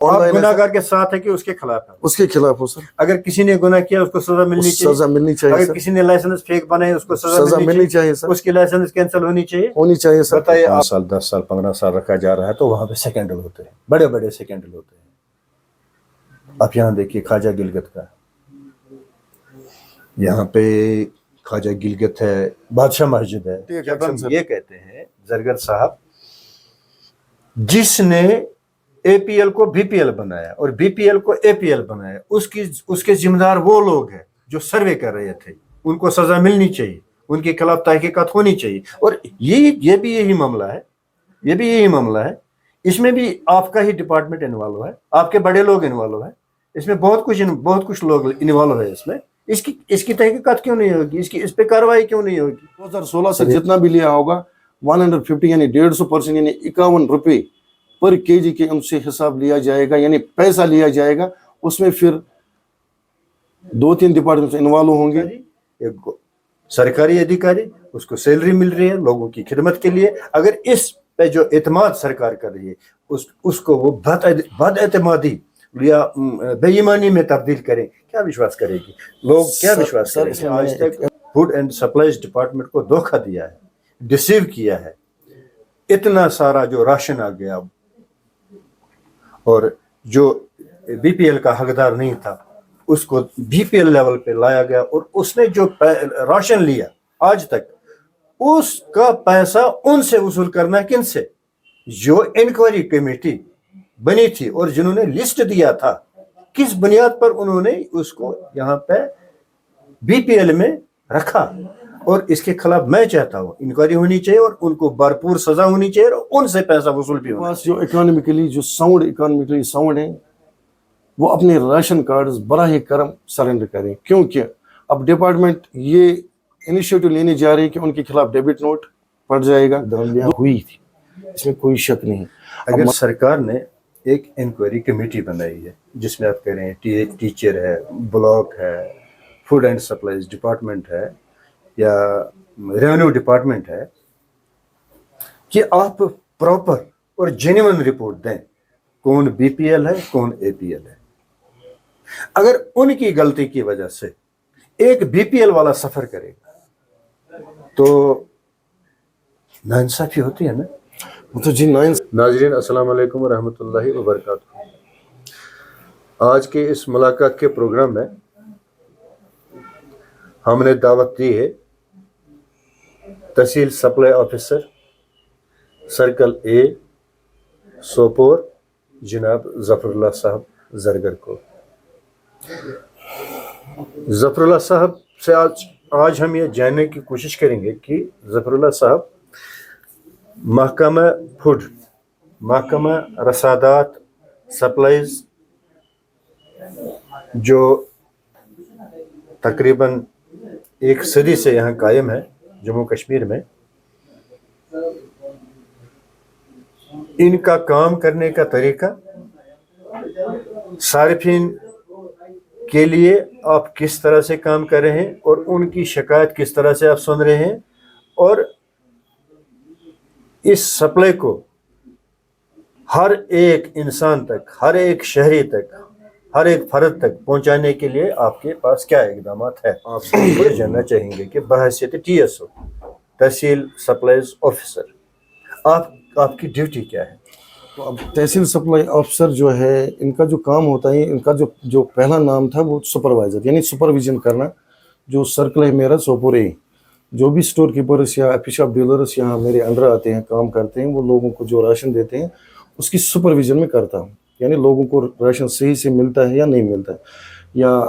آپ گناہگار کے ساتھ ہے کہ اس کے خلاف ہے؟ اس کے خلاف ہو سر. اگر کسی نے گناہ کیا اس کو سزا ملنی چاہیے. سزا ملنی چاہیے اگر سر. کسی نے لائسنس فیک بنائے اس کو سزا ملنی چاہیے سر. اس کی لائسنس کینسل ہونی چاہیے سر. بتائیے 5 سال 10 سال 15 سال رکھا جا رہا ہے تو وہاں پہ سیکنڈل ہوتے ہیں, بڑے بڑے سیکنڈل ہوتے ہیں. آپ یہاں دیکھیے خواجہ گلگت کا, یہاں پہ خواجہ گلگت ہے, بادشاہ مسجد ہے. جب ہم یہ کہتے ہیں زرگر صاحب جس نے اے پی ایل کو بی پی ایل بنایا اور بی پی ایل کو اے پی ایل بنایا, اس کے ذمہ دار وہ لوگ ہیں جو سروے کر رہے تھے, ان کو سزا ملنی چاہیے, ان کے خلاف تحقیقات ہونی چاہیے. اور یہ بھی یہی معاملہ ہے, یہ بھی یہی معاملہ ہے. اس میں بھی آپ کا ہی ڈپارٹمنٹ انوالو ہے, آپ کے بڑے لوگ انوالو ہے, اس میں بہت کچھ لوگ انوالو ہے. اس میں اس کی تحقیقات کیوں نہیں ہوگی, اس پہ کاروائی کیوں نہیں ہوگی؟ 2016 سے جتنا بھی لیا ہوگا 150 یعنی 150% یعنی 51 روپے پر کے جی کے ان سے حساب لیا جائے گا, یعنی پیسہ لیا جائے گا. اس میں پھر 2-3 ڈپارٹمنٹ انوالو ہوں گے. ایک سرکاری ادھیکاری, اس کو سیلری مل رہی ہے لوگوں کی خدمت کے لیے. اگر اس پہ جو اعتماد سرکار کر رہی ہے اس کو وہ بد اعتمادی یا بے ایمانی میں تبدیل کریں, کیا وشواس کرے گی؟ لوگ کیا وشواس کریں گے؟ آج تک فوڈ اینڈ سپلائز ڈپارٹمنٹ کو دھوکہ دیا ہے, ڈسیو کیا ہے. اتنا سارا جو راشن آ گیا اور جو بی پی ایل کا حقدار نہیں تھا اس کو بی پی ایل لیول پہ لایا گیا, اور اس نے جو راشن لیا آج تک اس کا پیسہ ان سے وصول کرنا کن سے؟ جو انکوائری کمیٹی بنی تھی اور جنہوں نے لسٹ دیا تھا, کس بنیاد پر انہوں نے اس کو یہاں پہ بی پی ایل میں رکھا؟ اور اس کے خلاف میں چاہتا ہوں انکوائری ہونی چاہیے اور ان کو بھرپور سزا ہونی چاہیے اور ان سے پیسہ وصول بھی ہونا چاہیے. جو اکانومیکلی ساؤنڈ ہیں وہ اپنے راشن کارڈز براہ کرم سرنڈر کریں, کیونکہ اب ڈپارٹمنٹ یہ انیشیٹو لینے جا رہی ہے کہ ان کے خلاف ڈیبٹ نوٹ پڑ جائے گا. ہوئی تھی, اس میں کوئی شک نہیں. اگر سرکار نے ایک انکوائری کمیٹی بنائی ہے جس میں آپ کہہ رہے ہیں ٹیچر ہے, بلاک ہے, فوڈ اینڈ سپلائز ڈپارٹمنٹ ہے یا ریونیو ڈپارٹمنٹ ہے, کہ آپ پراپر اور جینیون رپورٹ دیں کون بی پی ایل ہے کون اے پی ایل ہے. اگر ان کی غلطی کی وجہ سے ایک بی پی ایل والا سفر کرے گا تو ناانصافی ہوتی ہے نا. تو جی ناظرین السلام علیکم ورحمۃ اللہ وبرکاتہ. آج کے اس ملاقات کے پروگرام میں ہم نے دعوت دی ہے تحصیل سپلائی آفیسر سرکل اے سوپور جناب ظفر اللہ صاحب زرگر کو. ظفر اللہ صاحب سے آج ہم یہ جاننے کی کوشش کریں گے کہ ظفر اللہ صاحب محکمہ فوڈ, محکمہ رسادات سپلائز جو تقریباً 1 صدی سے یہاں قائم ہے جموں کشمیر میں, ان کا کام کرنے کا طریقہ, صارفین کے لیے آپ کس طرح سے کام کر رہے ہیں اور ان کی شکایت کس طرح سے آپ سن رہے ہیں, اور اس سپلائی کو ہر ایک انسان تک, ہر ایک شہری تک, ہر ایک فرد تک پہنچانے کے لیے آپ کے پاس کیا اقدامات ہیں. آپ سے یہ جاننا چاہیں گے کہ بحیثیت ٹی ایس او تحصیل سپلائز آفیسر آپ کی ڈیوٹی کیا ہے؟ اب تحصیل سپلائی آفیسر جو ہے, ان کا جو کام ہوتا ہے, ان کا جو پہلا نام تھا وہ سپروائزر یعنی سپرویژن کرنا. جو سرکل ہے میرا سوپور اے, جو بھی اسٹور کیپرس یا فش آف ڈیلرس یہاں میرے انڈر آتے ہیں کام کرتے ہیں, وہ لوگوں کو جو راشن دیتے ہیں اس کی سپرویژن میں کرتا ہوں. یعنی لوگوں کو راشن صحیح سے ملتا ہے یا نہیں ملتا ہے, یا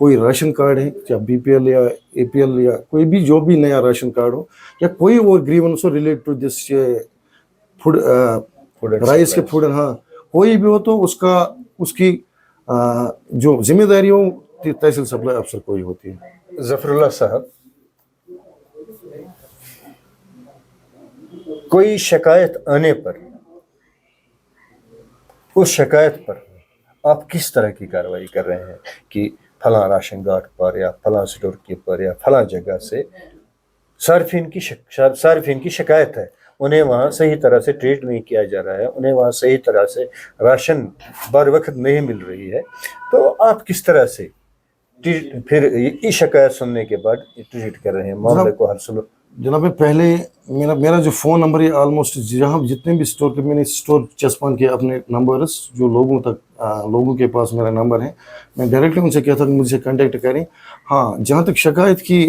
کوئی راشن کارڈ ہے یا بی پی ایل یا اے پی ایل یا کوئی بھی جو بھی نیا راشن کارڈ ہو, یا کوئی وہ گریونس ہو relate to this food rice کے فوڈ, ہاں کوئی بھی ہو تو اس کی جو ذمہ داری ہو تحصیل سپلائی افسر کوئی ہوتی ہے. ظفر اللہ صاحب, کوئی شکایت آنے پر اس شکایت پر آپ کس طرح کی کارروائی کر رہے ہیں کہ فلاں راشن گارڈ پر یا فلاں اسٹور کیپر یا فلاں جگہ سے صارفین کی شکایت ہے انہیں وہاں صحیح طرح سے ٹریٹ نہیں کیا جا رہا ہے, انہیں وہاں صحیح طرح سے راشن بر وقت نہیں مل رہی ہے, تو آپ کس طرح سے پھر یہ شکایت سننے کے بعد ٹریٹ کر رہے ہیں, معاملے کو حل سلو؟ جناب پہلے میرا جو فون نمبر ہے آلموسٹ جہاں جتنے بھی اسٹور کے میں نے اسٹور چسپان کیا اپنے نمبرس جو لوگوں کے پاس میرا نمبر ہے, میں ڈائریکٹلی ان سے کہتا ہوں کہ مجھے کانٹیکٹ کریں. ہاں جہاں تک شکایت کی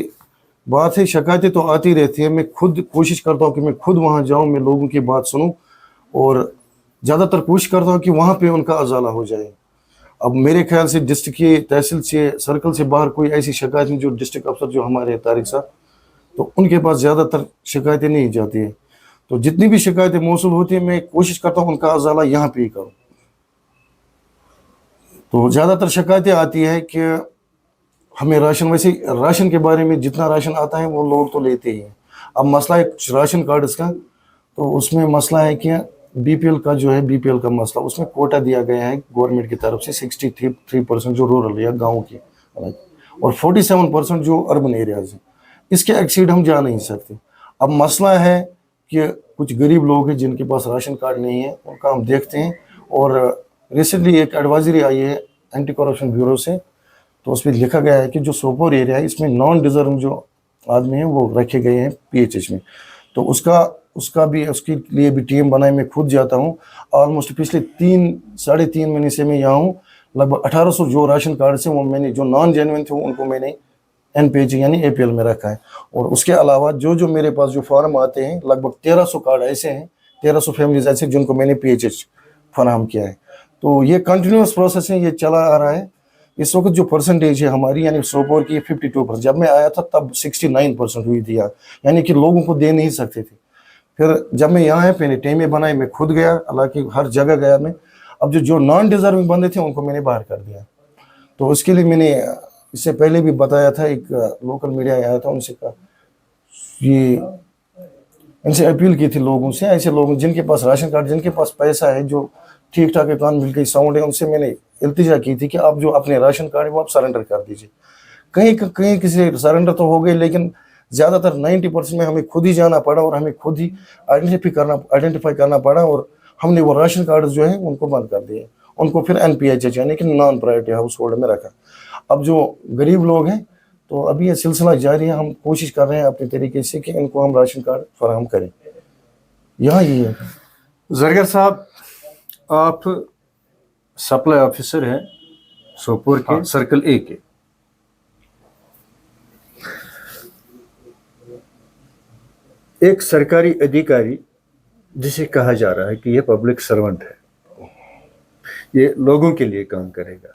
بات ہے, شکایتیں تو آتی رہتی ہیں, میں خود کوشش کرتا ہوں کہ میں خود وہاں جاؤں, میں لوگوں کی بات سنوں, اور زیادہ تر کوشش کرتا ہوں کہ وہاں پہ ان کا ازالہ ہو جائے. اب میرے خیال سے ڈسٹرکٹ کی تحصیل سے سرکل سے باہر کوئی ایسی شکایت نہیں, جو ڈسٹرکٹ افسر جو ہمارے طارق صاحب, تو ان کے پاس زیادہ تر شکایتیں نہیں جاتی ہیں. تو جتنی بھی شکایتیں موصول ہوتی ہیں میں کوشش کرتا ہوں ان کا ازالہ یہاں پہ ہی کروں. تو زیادہ تر شکایتیں آتی ہے کہ ہمیں راشن کے بارے میں جتنا راشن آتا ہے وہ لوگ تو لیتے ہی ہیں. اب مسئلہ ہے راشن کارڈز کا, تو اس میں مسئلہ ہے کہ بی پی ایل کا جو ہے, بی پی ایل کا مسئلہ, اس میں کوٹا دیا گیا ہے گورنمنٹ کی طرف سے 63% جو رورل یا گاؤں کے, اور 47% جو اربن ایریاز ہیں. اس کے ایکسیڈ ہم جا نہیں سکتے. اب مسئلہ ہے کہ کچھ غریب لوگ ہیں جن کے پاس راشن کارڈ نہیں ہے, ان کا ہم دیکھتے ہیں. اور ریسنٹلی ایک ایڈوائزری آئی ہے اینٹی کرپشن بیورو سے, تو اس میں لکھا گیا ہے کہ جو سوپور ایریا ہے اس میں نان ڈیزرو جو آدمی ہیں وہ رکھے گئے ہیں PHH میں. تو اس کے لیے بھی ٹیم بنائی, میں خود جاتا ہوں. آلموسٹ پچھلے 3-3.5 مہینے سے میں یہاں ہوں. لگ بھگ 1800 جو راشن کارڈ سے وہ میں نے جو نان جینوئن تھے ان کو میں نے NPH یعنی APL میں رکھا ہے. اور اس کے علاوہ جو میرے پاس جو فارم آتے ہیں, لگ بھگ 1300 کارڈ ایسے ہیں, 1300 فیملیز ایسے جن کو میں نے PHH فراہم کیا ہے. تو یہ کنٹینیوس پروسیس ہے, یہ چلا آ رہا ہے. اس وقت جو پرسنٹیج ہے ہماری یعنی سوپور کی 52%, جب میں آیا تھا تب 69% ہوئی تھی, یعنی کہ لوگوں کو دے نہیں سکتے تھے. پھر جب میں یہاں ہے پہلے ٹیمیں بنائی, میں خود گیا, حالانکہ ہر جگہ گیا میں. اب جو نان ڈیزرونگ بندے تھے ان کو میں نے باہر کر دیا. تو اس کے لیے میں نے اس سے پہلے بھی بتایا تھا, ایک لوکل میڈیا آیا تھا, ان سے کہا ان سے اپیل کی تھی لوگوں سے, ایسے لوگ جن کے پاس راشن کارڈ, جن کے پاس پیسہ ہے, جو ٹھیک ٹھاک اکاؤنٹ مل گئی ساؤنڈ ہے, ان سے میں نے التجا کی تھی کہ آپ جو اپنے راشن کارڈ ہے وہ آپ سرنڈر کر دیجیے. کہیں کسی سرنڈر تو ہو گئے, لیکن زیادہ تر 90% میں ہمیں خود ہی جانا پڑا اور ہمیں خود ہی آئیڈینٹیفائی کرنا پڑا, اور ہم نے وہ راشن کارڈ جو ہیں ان کو بند کر دیے. ان کو پھر NPH یعنی کہ نان پرائیورٹی ہاؤس ہولڈ میں رکھا. اب جو غریب لوگ ہیں تو ابھی یہ سلسلہ جاری ہے, ہم کوشش کر رہے ہیں اپنے طریقے سے کہ ان کو ہم راشن کارڈ فراہم کریں. یہاں یہ ہے. زرگر صاحب, آپ سپلائی آفیسر ہیں سوپور کے سرکل A کے. ایک سرکاری ادھیکاری جسے کہا جا رہا ہے کہ یہ پبلک سرونٹ ہے, یہ لوگوں کے لیے کام کرے گا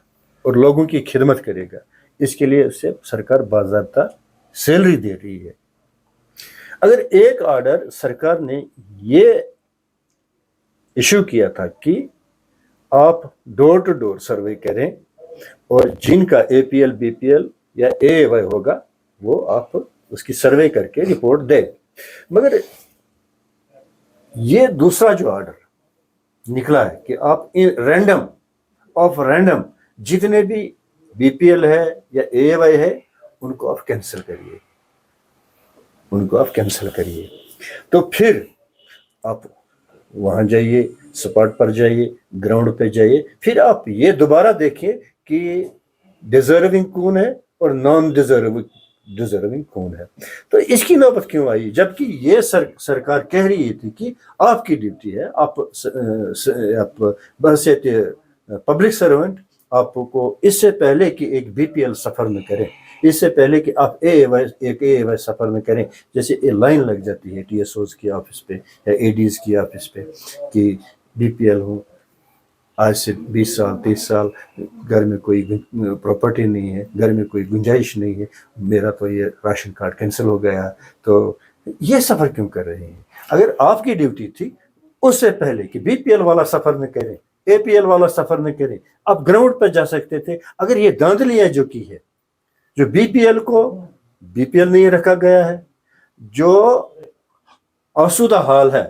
اور لوگوں کی خدمت کرے گا, اس کے لیے اسے سرکار باضابطہ سیلری دے رہی ہے. اگر ایک آرڈر سرکار نے یہ ایشو کیا تھا کہ آپ ڈور ٹو ڈور سروے کریں اور جن کا APL BPL یا AAY ہوگا وہ آپ اس کی سروے کر کے رپورٹ دیں, مگر یہ دوسرا جو آرڈر نکلا ہے کہ آپ رینڈم جتنے بھی BPL ہے یا AAY ہے ان کو آپ کینسل کریے. تو پھر آپ وہاں جائیے, سپاٹ پر جائیے, گراؤنڈ پہ جائیے, پھر آپ یہ دوبارہ دیکھیں کہ ڈیزرونگ کون ہے اور نان ڈیزرونگ کون ہے. تو اس کی نوبت کیوں آئی, جبکہ یہ سرکار کہہ رہی تھی کہ آپ کی ڈیوٹی ہے, آپ بحیثیت پبلک سرونٹ آپ کو اس سے پہلے کہ ایک BPL سفر میں کریں, اس سے پہلے کہ آپ ایک AAY سفر میں کریں, جیسے لائن لگ جاتی ہے TSOs کی آفس پہ یا ADs کی آفس پہ کہ BPL ہو, آج سے 20 سال 30 سال گھر میں کوئی پراپرٹی نہیں ہے, گھر میں کوئی گنجائش نہیں ہے, میرا تو یہ راشن کارڈ کینسل ہو گیا, تو یہ سفر کیوں کر رہے ہیں؟ اگر آپ کی ڈیوٹی تھی اس سے پہلے کہ BPL والا سفر میں کریں, APL والا سفر میں کریں, آپ گراؤنڈ پہ جا سکتے تھے. اگر یہ دھاندلیاں جو کی ہے, جو BPL کو BPL نہیں رکھا گیا ہے, جو آسودہ حال ہے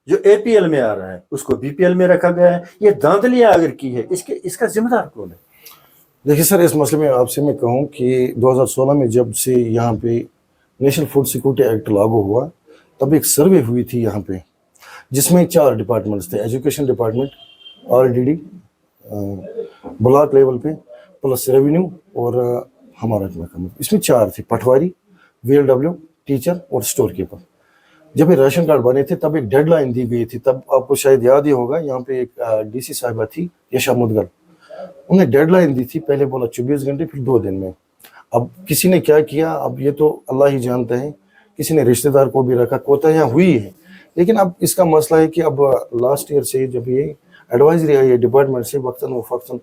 جو APL میں آ رہا ہے اس کو BPL میں رکھا گیا ہے, یہ دھاندلیاں اگر کی ہے اس کا ذمہ دار کون ہے؟ دیکھیے سر, اس مسئلے میں آپ سے میں کہوں کہ 2016 میں جب سے یہاں پہ نیشنل فوڈ سیکورٹی ایکٹ لاگو ہوا, तब एक सर्वे हुई थी यहाँ पे जिसमें 4 डिपार्टमेंट्स थे, education department, RDD block level पे, प्लस रेवेन्यू और हमारा महकमा, इसमें 4 थे, पटवारी, VLW, टीचर और स्टोर कीपर। जब ये राशन कार्ड बने थे तब एक डेडलाइन दी गई थी, तब आपको शायद याद ही होगा, यहाँ पे एक DC साहिबा थी यशा मुदगल, उन्हें डेडलाइन दी थी, पहले बोला 24 घंटे, फिर 2 दिन में। अब किसी ने क्या किया, अब ये तो अल्लाह ही जानता है, किसी ने रिश्तेदार को भी रखा, कोताहियां हुई है। लेकिन अब इसका मसला है कि अब लास्ट ईयर से जब ये एडवाइजरी आई है डिपार्टमेंट से, वक्तन व फक्तन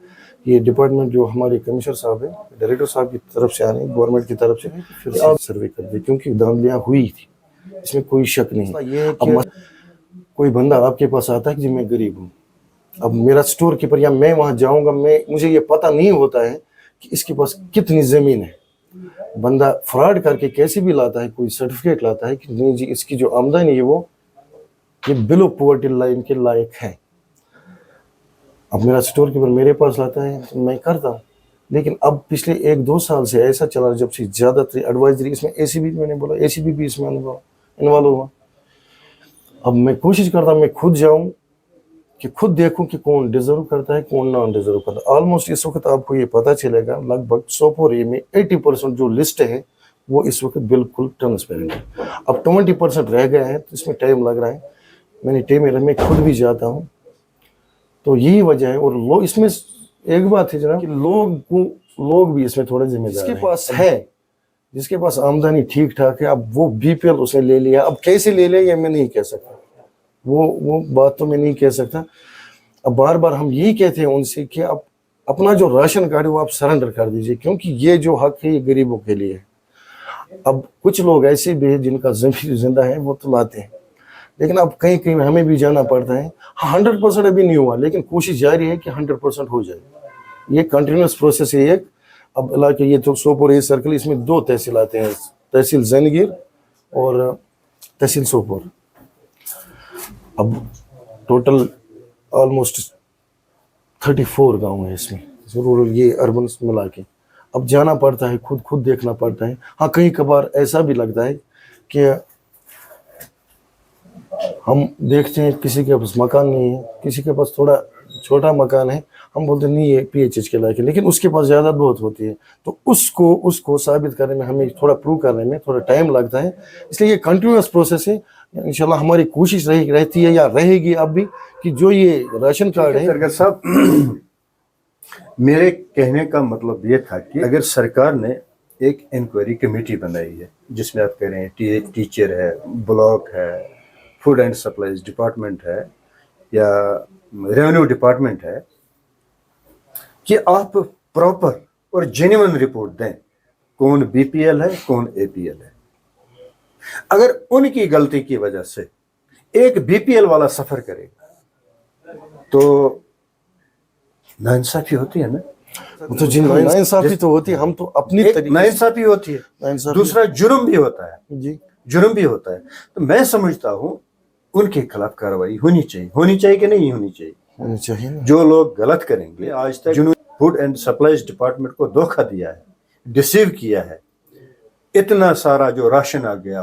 ये डिपार्टमेंट जो हमारे कमिश्नर साहब है, डायरेक्टर साहब की तरफ से आ रहे हैं, गवर्नमेंट की तरफ से, फिर आप सर्वे कर दे, क्योंकि धांधलियां हुई थी, इसमें कोई शक नहीं है। अब कोई बंदा आपके पास आता है कि जी मैं गरीब हूँ, अब मेरा स्टोर कीपर या मैं वहाँ जाऊँगा, मुझे ये पता नहीं होता है कि इसके पास कितनी ज़मीन है। बंदा फ्रॉड करके कैसे भी लाता है, कोई सर्टिफिकेट लाता है कि नहीं जी इसकी जो आमदनी है वो ये बिलो पॉवर्टी लाइन के लायक है। अब मेरा स्टोर कीपर मेरे पास लाता है तो मैं करता हूँ, लेकिन अब पिछले 1-2 साल से ऐसा चला, जब से ज़्यादातर एडवाइजरी, इसमें ACB, मैंने बोला ACB भी इसमें इन्वॉल्व हुआ। अब मैं कोशिश करता हूँ मैं खुद जाऊँ कि खुद देखूं कि कौन डिजर्व करता है, कौन नॉन डिजर्व करता है। ऑलमोस्ट इस वक्त आपको ये पता चलेगा, लगभग सोपोर में 80% जो लिस्ट है वो इस वक्त बिल्कुल ट्रांसपेरेंट है। अब 20% रह गए हैं, तो इसमें टाइम लग रहा है। मैंने टाइम में खुद भी जाता हूँ, तो यही वजह है। और लोग इसमें एक बात है जनाब कि लोग भी इसमें थोड़े जिम्मेदार हैं। जिसके पास आमदनी ठीक ठाक है, अब वो BPL उसने ले लिया, अब कैसे ले लिया ये मैं नहीं कह सकता, वो बात तो मैं नहीं कह सकता। अब बार बार हम यही कहते हैं उनसे कि आप अपना जो राशन कार्ड है वो आप सरेंडर कर दीजिए, क्योंकि ये जो हक है ये गरीबों के लिए है। अब कुछ लोग ऐसे भी हैं जिनका ज़मीर जिंदा है, वो तो लाते हैं, लेकिन अब कहीं कहीं हमें भी जाना पड़ता है। 100% अभी नहीं हुआ, लेकिन कोशिश जारी है कि 100% हो जाए। ये कंटिन्यूस प्रोसेस है। एक अब इलाके, ये तो सोपोर सर्कल, इसमें 2 तहसील आते हैं, तहसील जैनगीर और तहसील सोपोर। अब टोटल ऑलमोस्ट 34 गांव है इसमें, रूरल ये अर्बन मिला के। अब जाना पड़ता है, खुद देखना पड़ता है। हाँ, कहीं कभार ऐसा भी लगता है कि हम देखते हैं किसी के पास मकान नहीं है, किसी के पास थोड़ा छोटा मकान है, हम बोलते नहीं ये PHH के लायक है, लेकिन उसके पास ज़्यादा बहुत होती है, तो उसको साबित करने में, हमें थोड़ा प्रूव करने में थोड़ा टाइम लगता है। इसलिए ये कंटिन्यूस प्रोसेस है। इंशाल्लाह हमारी कोशिश रहती है या रहेगी अब भी कि जो ये राशन कार्ड है। सरकार साहब, मेरे कहने का मतलब ये था कि अगर सरकार ने एक इंक्वायरी कमेटी बनाई है, जिसमें आप कह रहे हैं टीचर है, ब्लॉक है, फूड एंड सप्लाईज डिपार्टमेंट है या रेवेन्यू डिपार्टमेंट है, कि आप प्रॉपर और जेन्युइन रिपोर्ट दें, कौन BPL है, कौन APL है। अगर उनकी गलती की वजह से एक BPL वाला सफर करेगा तो नाइंसाफी होती है ना, तो जी नाइंसाफी तो होती है, हम तो अपनी तरीके नाइंसाफी होती है। दूसरा जुर्म भी होता है जी, जुर्म भी होता है। तो मैं समझता हूँ उनके खिलाफ कार्रवाई होनी चाहिए कि नहीं होनी चाहिए ना। जो लोग गलत करेंगे, आज तक जिन्होंने फूड एंड सप्लाईज डिपार्टमेंट को धोखा दिया है, डिसीव किया है, इतना सारा जो राशन आ गया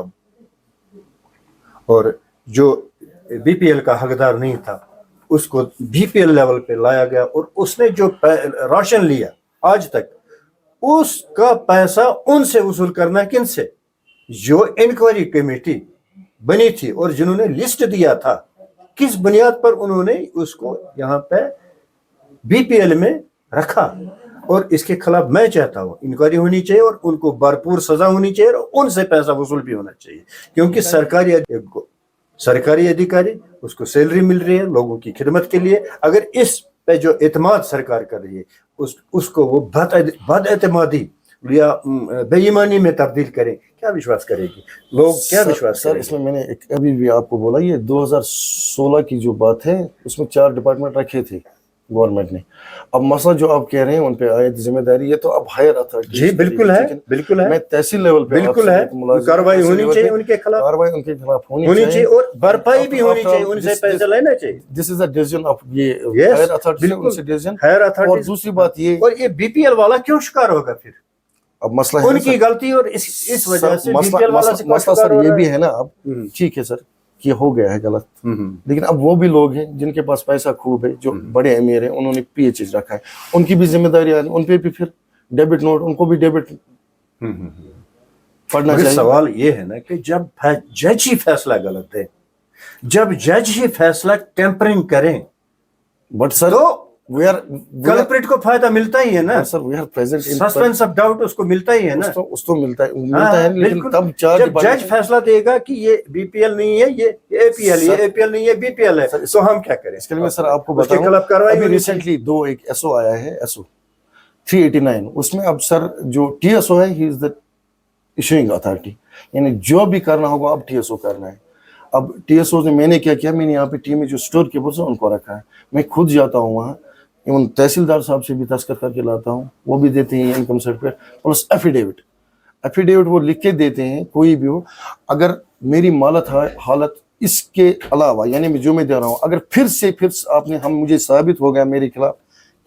और जो BPL का हकदार नहीं था उसको BPL लेवल पे लाया गया, और उसने जो राशन लिया आज तक, उसका पैसा उनसे वसूल करना, किन से? जो इंक्वायरी कमेटी बनी थी और जिन्होंने लिस्ट दिया था, किस बुनियाद पर उन्होंने उसको यहाँ पे BPL में रखा। और इसके खिलाफ मैं चाहता हूँ इंक्वायरी होनी चाहिए और उनको भरपूर सजा होनी चाहिए और उनसे पैसा वसूल भी होना चाहिए, क्योंकि सरकारी अधिकारी, उसको सैलरी मिल रही है लोगों की खिदमत के लिए। अगर इस पे जो एतमाद सरकार कर रही है उसको वो बदएतमादी या बेईमानी में तब्दील करें, क्या विश्वास करेगी? लोग क्या विश्वास करेंगे? इसमें मैंने अभी भी आपको बोला, ये 2016 की जो बात है, उसमें 4 डिपार्टमेंट रखे थे गवर्नमेंट ने। अब मसला जो आप कह रहे हैं उन पे आयत जिम्मेदारी, ये तो अब हायर अथॉरिटी। जी बिल्कुल है, बिल्कुल है। मैं तहसील लेवल पे बिल्कुल है, कार्रवाई होनी चाहिए उनके खिलाफ, कार्रवाई उनके खिलाफ होनी चाहिए और भरपाई भी होनी चाहिए, उनसे पैसा लेना चाहिए। This is the decision of ये हायर अथॉरिटी, उनसे डिसीजन। Higher authority. और दूसरी बात ये, और ये BPL वाला क्यों शिकार होगा फिर? اب مسئلہ ہے उनकी गलती और इस वजह से मसला बीपीएल वाला मसला सर ये भी है ना, अब ठीक है सर कि हो गया है गलत, लेकिन अब वो भी लोग हैं जिनके पास पैसा खूब है, जो बड़े अमीर हैं, उन्होंने पीएचएच रखा है, उनकी भी जिम्मेदारी आ रही है, उन पे भी फिर डेबिट नोट, उनको भी डेबिट पढ़ना चाहिए। सवाल ये है ना कि जब जज ही फैसला गलत है, जब जज ही फैसला टेम्परिंग करें, बट सर तो वी आर कल्प्रिट को फायदा मिलता ही है ना, sir we are present in suspense of doubt उसको मिलता ही है ना, उसको मिलता है, लेकिन बिल्कुल। तब चार जब जज फैसला देगा कि ये बीपीएल नहीं है, ये एपीएल, ये एपीएल नहीं है, बीपीएल है, तो हम क्या करें? इसके लिए मैं सर आपको उसके बताऊं, खिलाफ कार्रवाई अभी होनी रिसेंटली एक एसओ आया है, एसओ 389, उसमें अब सर जो टीएसओ है, he is the issuing authority, यानी जो भी करना होगा अब टीएसओ करना है। अब टीएसओ ने मैंने क्या किया, मैंने यहाँ पे टीम में जो स्टोर कीपर्स हैं उनको रखा है, मैं खुद जाता हूँ वहाँ, इवन तहसीलदार साहब से भी दस्तखत करके लाता हूँ, वो भी देते हैं इनकम सर्टिफिकेट प्लस एफिडेविट वो लिख के देते हैं, कोई भी हो, अगर मेरी हालत इसके अलावा, यानी जो मैं दे रहा हूँ, अगर फिर आपने मुझे साबित हो गया मेरे खिलाफ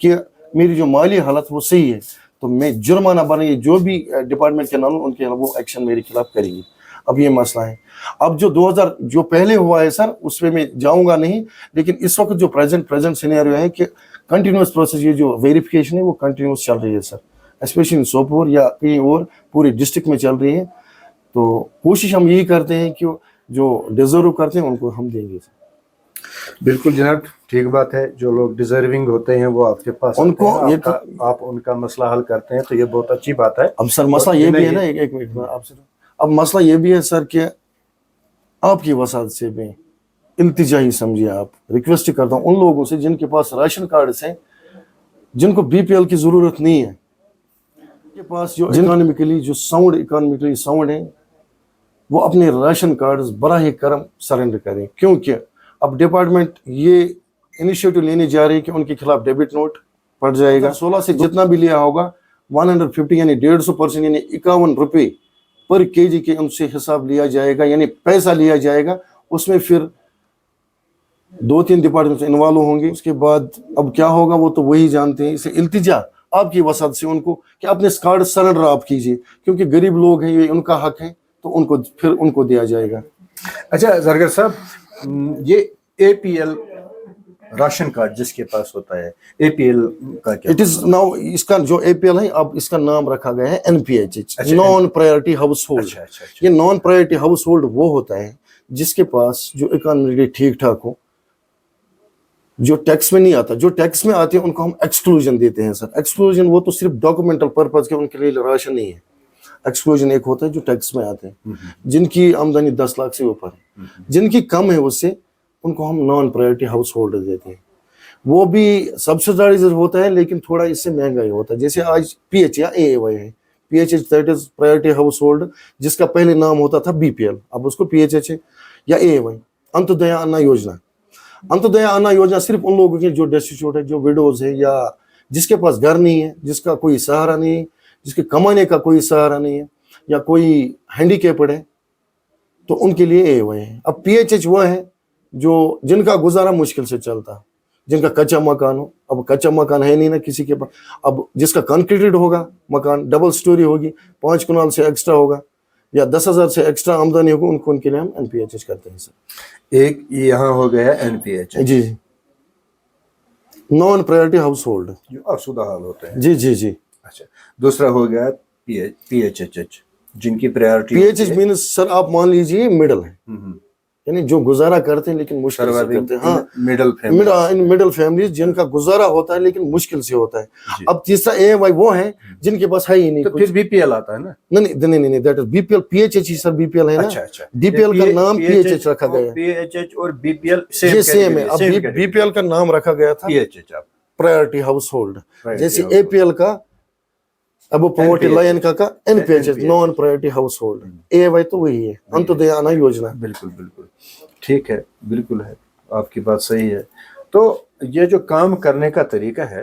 कि मेरी जो माली हालत वो सही है, तो मैं जुर्माना बनेगी, जो भी डिपार्टमेंट के नाम उनके वो एक्शन मेरे खिलाफ करेंगे। अब ये मसला है। अब जो 2000 जो पहले हुआ है सर, उस पर मैं जाऊंगा नहीं, लेकिन इस वक्त जो प्रेजेंट सिनेरियो है कि कंटिन्यूस प्रोसेस, ये जो वेरिफिकेशन है वो कंटिन्यूस चल रही है सर, स्पेशली इन सोपोर या कहीं और पूरे डिस्ट्रिक्ट में चल रही है। तो कोशिश हम यही करते हैं कि जो डिजर्व करते हैं उनको हम देंगे सर। बिल्कुल जनाब, ठीक बात है, जो लोग डिजर्विंग होते हैं वो आपके पास उनको आते हैं, आप उनका मसला हल करते हैं, तो ये बहुत अच्छी बात है। अब सर मसला ये भी है ना, एक मिनट में आपसे, अब मसला ये भी है सर कि आपकी वसात से मैं इल्तिजा ही समझिए, आप रिक्वेस्ट करता हूँ उन लोगों से जिनके पास राशन कार्ड हैं, जिनको बीपीएल की जरूरत नहीं है, के पास जो इकोनॉमिकली साउंड है, वो अपने राशन कार्ड बराह करम सरेंडर करें, क्योंकि अब डिपार्टमेंट ये इनिशिएटिव लेने जा रही है कि उनके खिलाफ डेबिट नोट पड़ जाएगा। 16 से जितना भी लिया होगा 150 यानी 150% यानी 51 रुपये पर केजी के उनसे हिसाब लिया जाएगा, यानी पैसा लिया जाएगा। उसमें फिर 2-3 डिपार्टमेंट इन्वॉल्व होंगे। उसके बाद अब क्या होगा वो तो वही जानते हैं। इसे इल्तिजा आपकी वसात से उनको कि अपने कार्ड सरेंडर आप कीजिए, क्योंकि गरीब लोग हैं, ये उनका हक है, तो उनको दिया जाएगा। अच्छा जरगर साहब, ये एपीएल राशन कार्ड जिसके पास होता है, एपीएल का क्या? इट इज नाउ, इसका जो एपीएल है अब इसका नाम रखा गया है NPH, non priority house hold. ये नॉन प्रायोरिटी हाउस होल्ड वो होता है जिसके पास जो इकोनॉमी ठीक ठाक हो, जो टैक्स में नहीं आता। जो टैक्स में आते हैं उनको हम एक्सक्लूजन देते हैं सर। एक्सक्लूजन वो तो सिर्फ डॉक्यूमेंटल पर्पज के, उनके लिए राशन नहीं है। एक्सक्लूजन एक होता है जो टैक्स में आते हैं, जिनकी आमदनी 10 लाख से ऊपर है, जिनकी कम है उससे, उनको हम नॉन प्रायोरिटी हाउस होल्डर देते हैं। वो भी सब्सिडाइज होता है, लेकिन थोड़ा इससे महंगा ही होता है। जैसे आज पीएच या एएवाई है, PHH that is priority house hold, जिसका पहले नाम होता था बीपीएल, अब उसको पीएचएच है, या एएवाई अंत्योदय अन्न योजना। अंत्योदय अन्न योजना सिर्फ उन लोगों के जो डेस्टिट्यूट है, जो विडोज है, या जिसके पास घर नहीं है, जिसका कोई सहारा नहीं है, जिसके कमाने का कोई सहारा नहीं है, या कोई हैंडीकैप्ड है, तो उनके लिए एएवाई है। अब पीएचएच वो है जो जिनका गुजारा मुश्किल से चलता, जिनका कच्चा मकान हो। अब कच्चा मकान है नहीं ना किसी के पास। अब जिसका कंक्रीटेड होगा मकान, डबल स्टोरी होगी, 5 कनाल से एक्स्ट्रा होगा, या 10,000 से एक्स्ट्रा आमदनी होगी, उनके लिए हम एनपीएचएच करते हैं सर। एक यहाँ हो गया एनपीएच जी, नॉन प्रायोरिटी हाउस होल्ड, जो आसुदा हाल होते हैं। जी जी जी। अच्छा, दूसरा हो गया पीएचएच, जिनकी प्रायोरिटी पीएचएच मीन्स सर आप मान लीजिए मिडल है, यानी जो गुजारा करते हैं लेकिन मुश्किल से करते हैं। हाँ, मिडिल फैमिली जिनका गुजारा होता है लेकिन मुश्किल से होता है। अब तीसरा एएवाई वो है जिनके पास है ही नहीं, तो फिर बीपीएल आता है ना? नहीं, that is BPL. PHH he sir BPL है ना। अच्छा। बीपीएल का नाम पीएचएच रखा गया है। पीएचएच और बीपीएल सेम है। अब बीपीएल का नाम रखा गया था पीएचएच, प्रायोरिटी हाउस होल्ड, जैसे एपीएल का अब पोवर्टी लाइन का NPHH, non priority household. AAY तो वही है, अंत्योदय अन्न योजना। बिल्कुल ठीक है, बिल्कुल है, आपकी बात सही है। तो ये जो काम करने का तरीका है,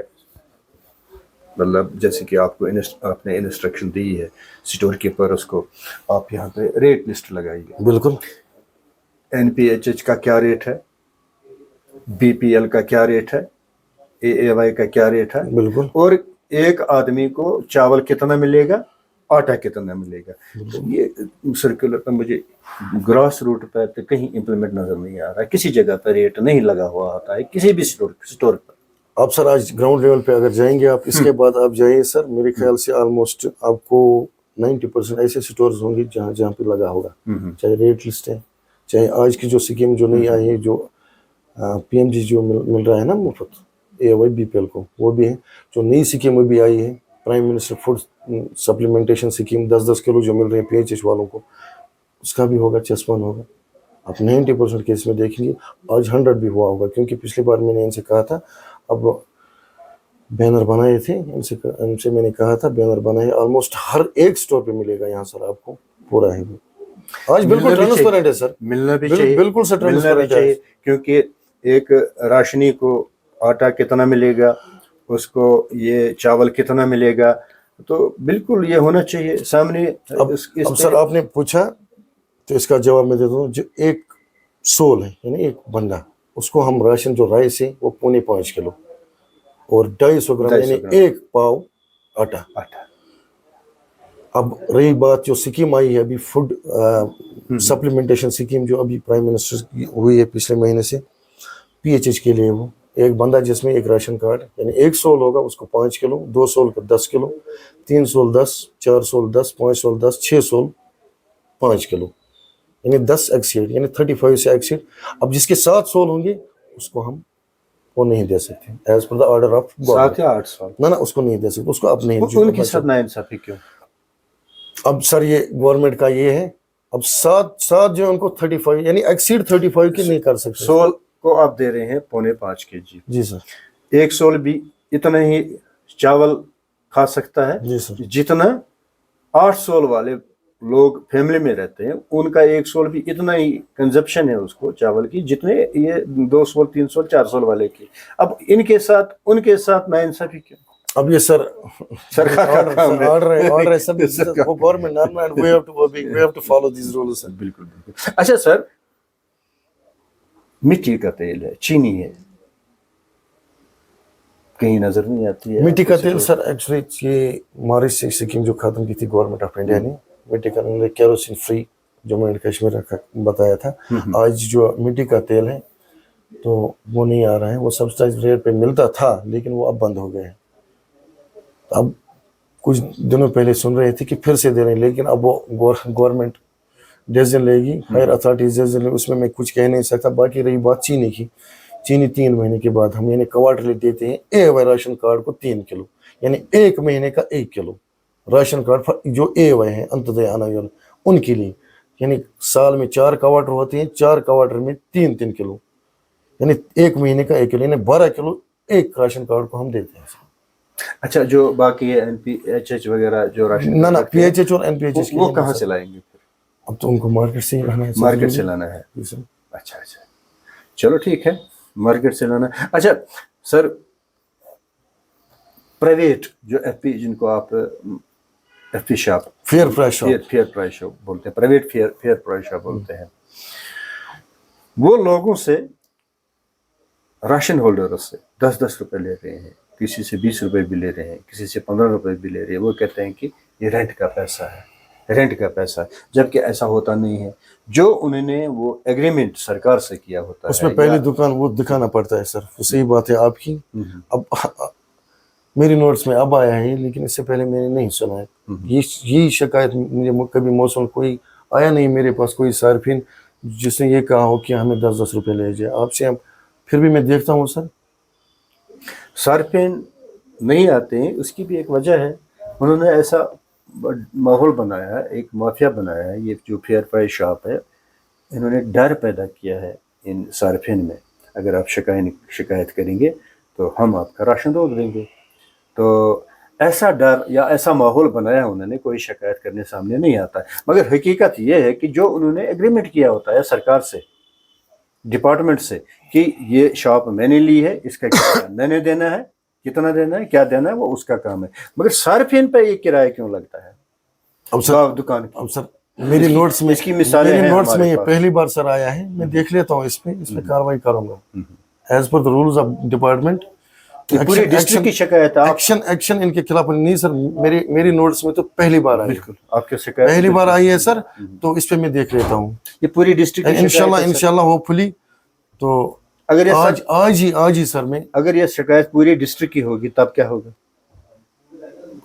मतलब जैसे कि आपको आपने इंस्ट्रक्शन दी है स्टोर कीपर, उसको आप यहाँ पे रेट लिस्ट लगाइए। बिल्कुल। एनपीएचएच का क्या रेट है, बीपीएल का क्या रेट है, एएवाई का क्या रेट है, बिल्कुल। और एक आदमी को चावल कितना मिलेगा, آٹا کتنا ملے گا. یہ سرکولر پہ مجھے گراس روٹ پہ تو کہیں امپلیمنٹ نظر نہیں آ رہا ہے, کسی جگہ پہ ریٹ نہیں لگا ہوا ہوتا ہے کسی بھی اسٹور پر. آپ سر آج گراؤنڈ لیول پہ اگر جائیں گے آپ, اس کے بعد آپ جائیں سر, میرے خیال سے آلموسٹ آپ کو 90% ایسے اسٹورز ہوں گے جہاں پہ لگا ہوگا, چاہے ریٹ لسٹ ہے, چاہے آج کی جو اسکیم جو نہیں آئی ہے, جو پی ایم جی جو مل رہا ہے نا مفت اے وائی بی پی ایل کو, وہ بھی ہے. جو نئی اسکیم بھی آئی ہے prime minister food supplementation scheme, 10-10 کلو جو مل رہے ہیں پی ایچ ایچ والوں کو, اس کا بھی ہوگا, چسپان ہوگا. آپ 90% کیس میں دیکھیں گے آج 100 بھی ہوا ہوگا, کیونکہ پچھلی بار میں نے ان سے کہا تھا, اب بینر بنائے تھے ان سے میں نے کہا تھا بینر بنائے, آلموسٹ ہر ایک اسٹور پہ ملے گا یہاں سر آپ کو پورا ہے. آج بالکل ٹرانسپیرنٹ ہے سر, ملنا بھی چاہیے, بالکل سر ٹرانسپیرنٹ ہے, کیونکہ ایک راشنی کو آٹا کتنا ملے گا, اس کو یہ چاول کتنا ملے گا, تو بالکل یہ ہونا چاہیے سامنے. اب سر آپ نے پوچھا تو اس کا جواب میں دیتا ہوں. جو ایک سول ہے یعنی ایک بندہ, اس کو ہم راشن جو رائس ہے وہ 5.25 کلو اور 250 گرام یعنی ایک پاؤ آٹا. اب رہی بات جو اسکیم آئی ہے ابھی فوڈ سپلیمنٹیشن اسکیم جو ابھی پرائم منسٹر کی ہوئی ہے پچھلے مہینے سے پی ایچ ایچ کے لیے, وہ ایک بندہ جس میں ایک راشن کارڈ یعنی ایک سول ہوگا اس کو 5 کلو, 2 سول کا 10 کلو, 3 سول 10, 4 سول 10, 5 سول 10, 6 سول 5 کلو یعنی 10 ایکسیڈ یعنی 35 سے ایکسیڈ. اب جس کے 7 سول ہوں گے اس کو ہم وہ نہیں دے سکتے as per the order of 7 یا 8 سال نہ اس کو نہیں دے سکتے, اس کو اب نہیں. ان کے ساتھ ناانصافی کیوں؟ اب سر یہ گورنمنٹ کا یہ ہے, اب 7 جو ان کو 35 یعنی ایکسیڈ 35 کی نہیں کر سکتے. سول کو آپ دے رہے ہیں 5.25 kg. جی سر. ایک سول بھی اتنا ہی چاول کھا سکتا ہے. جی سر. جتنا 8 سول والے لوگ فیملی میں رہتے ہیں ان کا ایک سول بھی اتنا ہی کنزپشن ہے اس کو چاول کی جتنے یہ 2 سول 3 سول 4 سول والے کی. اب ان کے ساتھ ناانصافی کیوں؟ اب یہ سر سرکار کا آرڈر ہے سر, وہ government norm and we have to follow these rules. بالکل. اچھا سر, مٹی کا تیل ہے, چینی ہے, کہیں نظر نہیں آتی ہے مٹی کا تیل سر. ایکچولی یہ مارچ سے اسکیم جو ختم کی تھی گورنمنٹ آف انڈیا نے, مٹی کا kerosene free Jammu and Kashmir کا بتایا تھا. آج جو مٹی کا تیل ہے تو وہ نہیں آ رہا ہے, وہ سبسڈائز ریٹ پہ ملتا تھا لیکن وہ اب بند ہو گئے ہیں. اب کچھ دنوں پہلے سن رہے تھے کہ پھر سے دے رہے ہیں, لیکن اب وہ گورنمنٹ ڈیسیژن لے گی, ہائر اتھارٹیز ڈیسیژن لے, اس میں کچھ کہہ نہیں سکتا. باقی رہی بات چینی کی, چینی 3 مہینے کے بعد ہم یعنی کوارٹرلی دیتے ہیں اے وائی راشن کارڈ کو 3 کلو یعنی 1 مہینے کا 1 کلو راشن کارڈ جو اے وائی ہیں انتودے اناول ان کے لیے, یعنی سال میں 4 کوارٹر ہوتے ہیں, 4 کوارٹر میں 3 کلو یعنی 1 مہینے کا 1 کلو یعنی 12 کلو ایک راشن کارڈ کو ہم دیتے ہیں. اچھا, جو باقی ہے این پی ایچ ایچ وغیرہ جو راشن نہ پی ایچ ایچ اور این پی ایچ ایچ وہ کہاں سے لائیں گے پھر؟ اب تو ان کو مارکیٹ سے ہی لانا ہے. مارکیٹ سے لانا ہے. اچھا, چلو ٹھیک ہے, مارکیٹ سے لانا. اچھا سر, پرائیویٹ جو ایف پی جن کو آپ F P shop fair price shop بولتے ہیں, پرائیویٹ فیئر پرائس شاپ بولتے ہیں, وہ لوگوں سے راشن ہولڈر سے 10 روپے لے رہے ہیں, کسی سے 20 روپے بھی لے رہے ہیں, کسی سے 15 روپے بھی لے رہے ہیں. وہ کہتے ہیں کہ یہ رینٹ کا پیسہ ہے, جبکہ ایسا ہوتا نہیں ہے. جو انہوں نے وہ ایگریمنٹ سرکار سے کیا ہوتا ہے, اس میں پہلی دکان وہ دکھانا پڑتا ہے سر. صحیح بات ہے آپ کی. اب میری نوٹس میں اب آیا ہے لیکن اس سے پہلے میں نے نہیں سنا ہے. یہی شکایت مجھے کبھی موصول کوئی آیا نہیں میرے پاس, کوئی صارفین جس نے یہ کہا ہو کہ ہمیں 10 روپے لے جائے آپ سے. پھر بھی میں دیکھتا ہوں سر صارفین نہیں آتے ہیں, اس کی بھی ایک وجہ ہے. انہوں نے ایسا ماحول بنایا ہے, ایک مافیا بنایا ہے. یہ جو فیئر پرائس شاپ ہے, انہوں نے ڈر پیدا کیا ہے ان صارفین میں, اگر آپ شکایت کریں گے تو ہم آپ کا راشن روک دیں گے. تو ایسا ڈر یا ایسا ماحول بنایا انہوں نے, کوئی شکایت کرنے سامنے نہیں آتا ہے. مگر حقیقت یہ ہے کہ جو انہوں نے ایگریمنٹ کیا ہوتا ہے سرکار سے, ڈپارٹمنٹ سے, کہ یہ شاپ میں نے لی ہے, اس کا کرایہ میں نے دینا ہے, کتنا دینا ہے, کیا دینا ہے, وہ اس کا کام ہے. مگر صارفین پہ یہ کرایہ کیوں لگتا ہے اب سر دکان کی؟ اب سر میری نوٹس میں اس کی مثالیں میری ہیں نوٹس میں یہ ہمارے پاس. پہلی بار سر آیا ہے. میں دیکھ لیتا ہوں, اس پہ کاروائی کروں گا as per the rules of department. पूरी डिस्ट्रिक्ट की शिकायत है आप? एक्शन इनके खिलाफ नहीं सर, मेरी नोटिस में तो पहली बार आई, बिल्कुल आपके शिकायत पहली बार आई है सर, तो इस पे मैं देख लेता हूँ ये पूरी डिस्ट्रिक्ट की शिकायत है सर? इंशाल्लाह होपफुली। तो अगर ये आज ही सर मैं, अगर ये शिकायत पूरी डिस्ट्रिक्ट की होगी तब क्या होगा?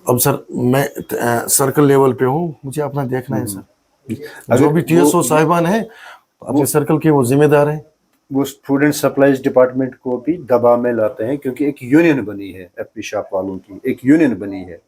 अब सर मैं सर्कल लेवल पे हूँ, मुझे अपना देखना है सर। जो भी टीएसओ साहिबान है अपने सर्कल के वो जिम्मेदार हैं। वो स्टूडेंट सप्लाईज डिपार्टमेंट को भी दबाव में लाते हैं क्योंकि एक यूनियन बनी है एफपी शॉप वालों की, एक यूनियन बनी है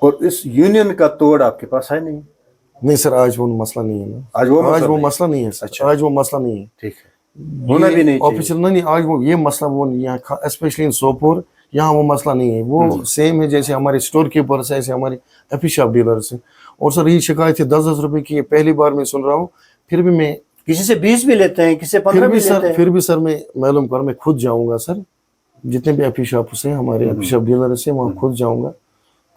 और इस यूनियन का तोड़ आपके पास है नहीं सर, आज वो मसला नहीं है ना, आज वो मसला नहीं है सर। अच्छा, आज वो मसला नहीं है, ठीक है, होना भी नहीं ऑफिशियल नहीं, आज वो ये मसला वो नहीं है, स्पेशली इन सोपोर यहाँ वो मसला नहीं है। वो सेम है जैसे हमारे स्टोर कीपर से, ऐसे हमारे एफपी शॉप डीलर से। और सर ये शिकायत है 10-10 रुपए की, पहली बार मैं सुन रहा हूँ। फिर भी मैं किसी से 20 भी लेते हैं, किसी से 15 भी लेते हैं। फिर भी सर मैं मालूम कर, मैं खुद जाऊंगा सर, जितने भी एफपी शॉप से हमारे एफपी शॉप डीलर से वहाँ खुद जाऊंगा।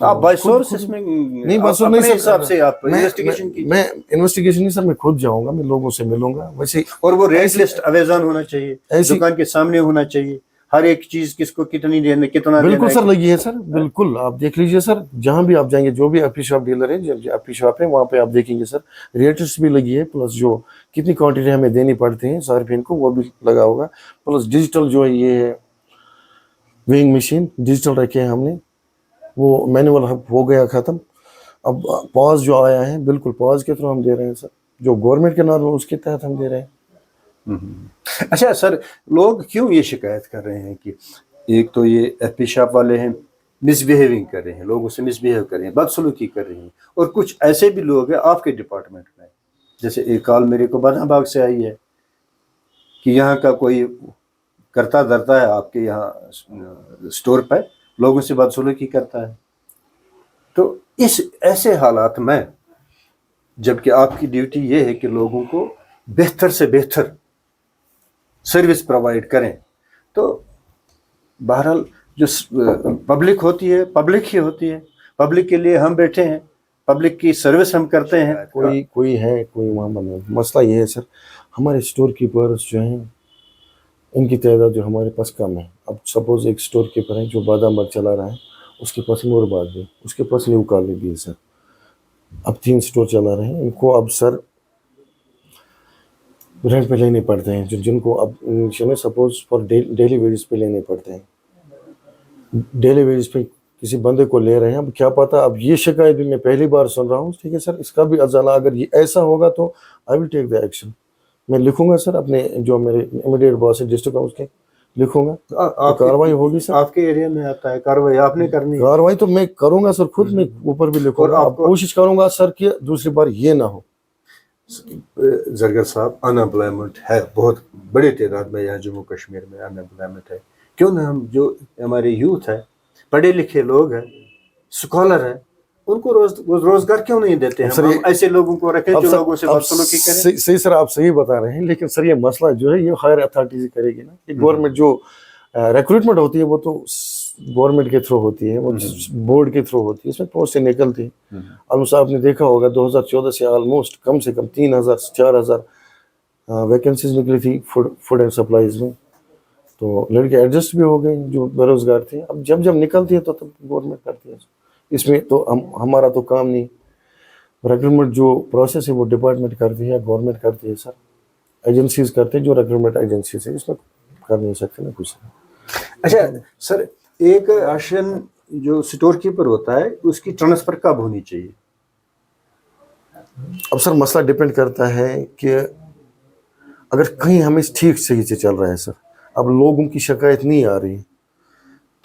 आप बाय सोर्स इसमें नहीं, बस नहीं सर, हिसाब से आप इन्वेस्टिगेशन की। मैं इन्वेस्टिगेशन नहीं सर, मैं खुद जाऊंगा, मैं लोगों से मिलूंगा वैसे। और वो रेट लिस्ट अवेजान होना चाहिए, दुकान के सामने होना चाहिए, हर एक चीज किसको कितनी देना, कितना बिल्कुल सर लगी है सर, बिल्कुल आप देख लीजिए सर, जहां भी आप जाएंगे, जो भी एफपी शॉप डीलर है, एफपी शॉप है, वहां पे आप देखेंगे सर रेट्स भी लगी है, प्लस जो कितनी क्वांटिटी हमें देनी पड़ती है सार्फिन को वो भी लगा होगा, प्लस डिजिटल जो है ये है वेइंग मशीन डिजिटल रखे हैं हमने, वो मैनुअल हो गया खत्म। अब पॉज जो आया है बिल्कुल पॉज के थ्रू हम दे रहे हैं सर, जो गवर्नमेंट के नॉर्म उसके तहत हम दे रहे हैं। अच्छा सर, लोग क्यों ये शिकायत कर रहे हैं कि एक तो ये एफपी शॉप वाले हैं मिसबिहेविंग कर रहे हैं, लोगों से मिसबिहेव कर रहे हैं, बदसलूकी कर रहे हैं, और कुछ ऐसे भी लोग हैं आपके डिपार्टमेंट में, जैसे एक कॉल मेरे को बदाबाग से आई है कि यहाँ का कोई करता धरता है आपके यहाँ स्टोर पर, लोगों से बदसलूकी करता है। तो इस ऐसे हालात में जबकि आपकी ड्यूटी ये है कि लोगों को बेहतर से बेहतर सर्विस प्रोवाइड करें, तो बहरहाल जो पब्लिक होती है पब्लिक ही होती है, पब्लिक के लिए हम बैठे हैं, पब्लिक की सर्विस हम करते हैं। कोई वहाँ बने, मसला ये है सर, हमारे स्टोर कीपर्स जो हैं इनकी तादाद जो हमारे पास कम है। अब सपोज एक स्टोर कीपर है जो बादाम चला रहा है, उसके पास नूरबाग भी, उसके पास न्यू कॉलोनी भी है सर, अब 3 स्टोर चला रहे हैं, इनको अब सर रेंट पे लेने पड़ते हैं, जिनको अब सपोज फॉर डेली वेजेस पे लेने पड़ते हैं, डेली वेजेस पे किसी बंदे को ले रहे हैं। अब क्या पता, अब ये शिकायत भी मैं पहली बार सुन रहा हूँ, ठीक है सर, इसका भी अजाला अगर ये ऐसा होगा तो I will take the action. मैं लिखूंगा सर अपने जो मेरे इमीडिएट बॉस है डिस्ट्रिक्ट हाउस के, लिखूंगा तो कार्रवाई होगी सर। आपके एरिया में आता है कार्रवाई, आपने करनी है कार्रवाई तो मैं करूंगा सर, खुद मैं ऊपर भी लिखूंगा, आप कोशिश करूंगा सर कि दूसरी बार ये ना हो। जरगर साहब, अनएम्प्लॉयमेंट है बहुत बड़े तादाद में यहाँ जम्मू कश्मीर में अनएम्प्लॉयमेंट है, क्यों ना हम जो हमारे यूथ है, पढ़े लिखे लोग हैं, स्कॉलर हैं, उनको रोजगार क्यों नहीं देते हैं? हम ऐसे लोगों को रखें जो लोगों से बदसलूकी करें। सही सर, आप सही बता रहे हैं, लेकिन सर ये मसला जो है ये हायर अथॉरिटी करेगी ना, कि गवर्नमेंट जो रिक्रूटमेंट होती है वो तो गवर्नमेंट के थ्रू होती है, वो बोर्ड के थ्रू होती है, इसमें पोस्ट से निकलती है। अब आपने देखा होगा 2014 से ऑलमोस्ट कम से कम 3000-4000 वैकेंसीज निकली थी फूड एंड सप्लाईज में, तो लड़के एडजस्ट भी हो गए जो बेरोजगार थे। अब जब निकलती है तो तब गवर्नमेंट करती है, इसमें तो हमारा तो काम नहीं। रिक्रूटमेंट जो प्रोसेस है वो डिपार्टमेंट करती है, गवर्नमेंट करती है सर, एजेंसीज करते हैं जो रिक्रूटमेंट एजेंसीज है, इसमें कर नहीं सकते ना कुछ। अच्छा सर, एक राशन जो स्टोर कीपर होता है उसकी ट्रांसफर कब होनी चाहिए? अब सर मसला डिपेंड करता है कि अगर कहीं हमें ठीक सही से चल रहा है सर, अब लोगों की शिकायत नहीं आ रही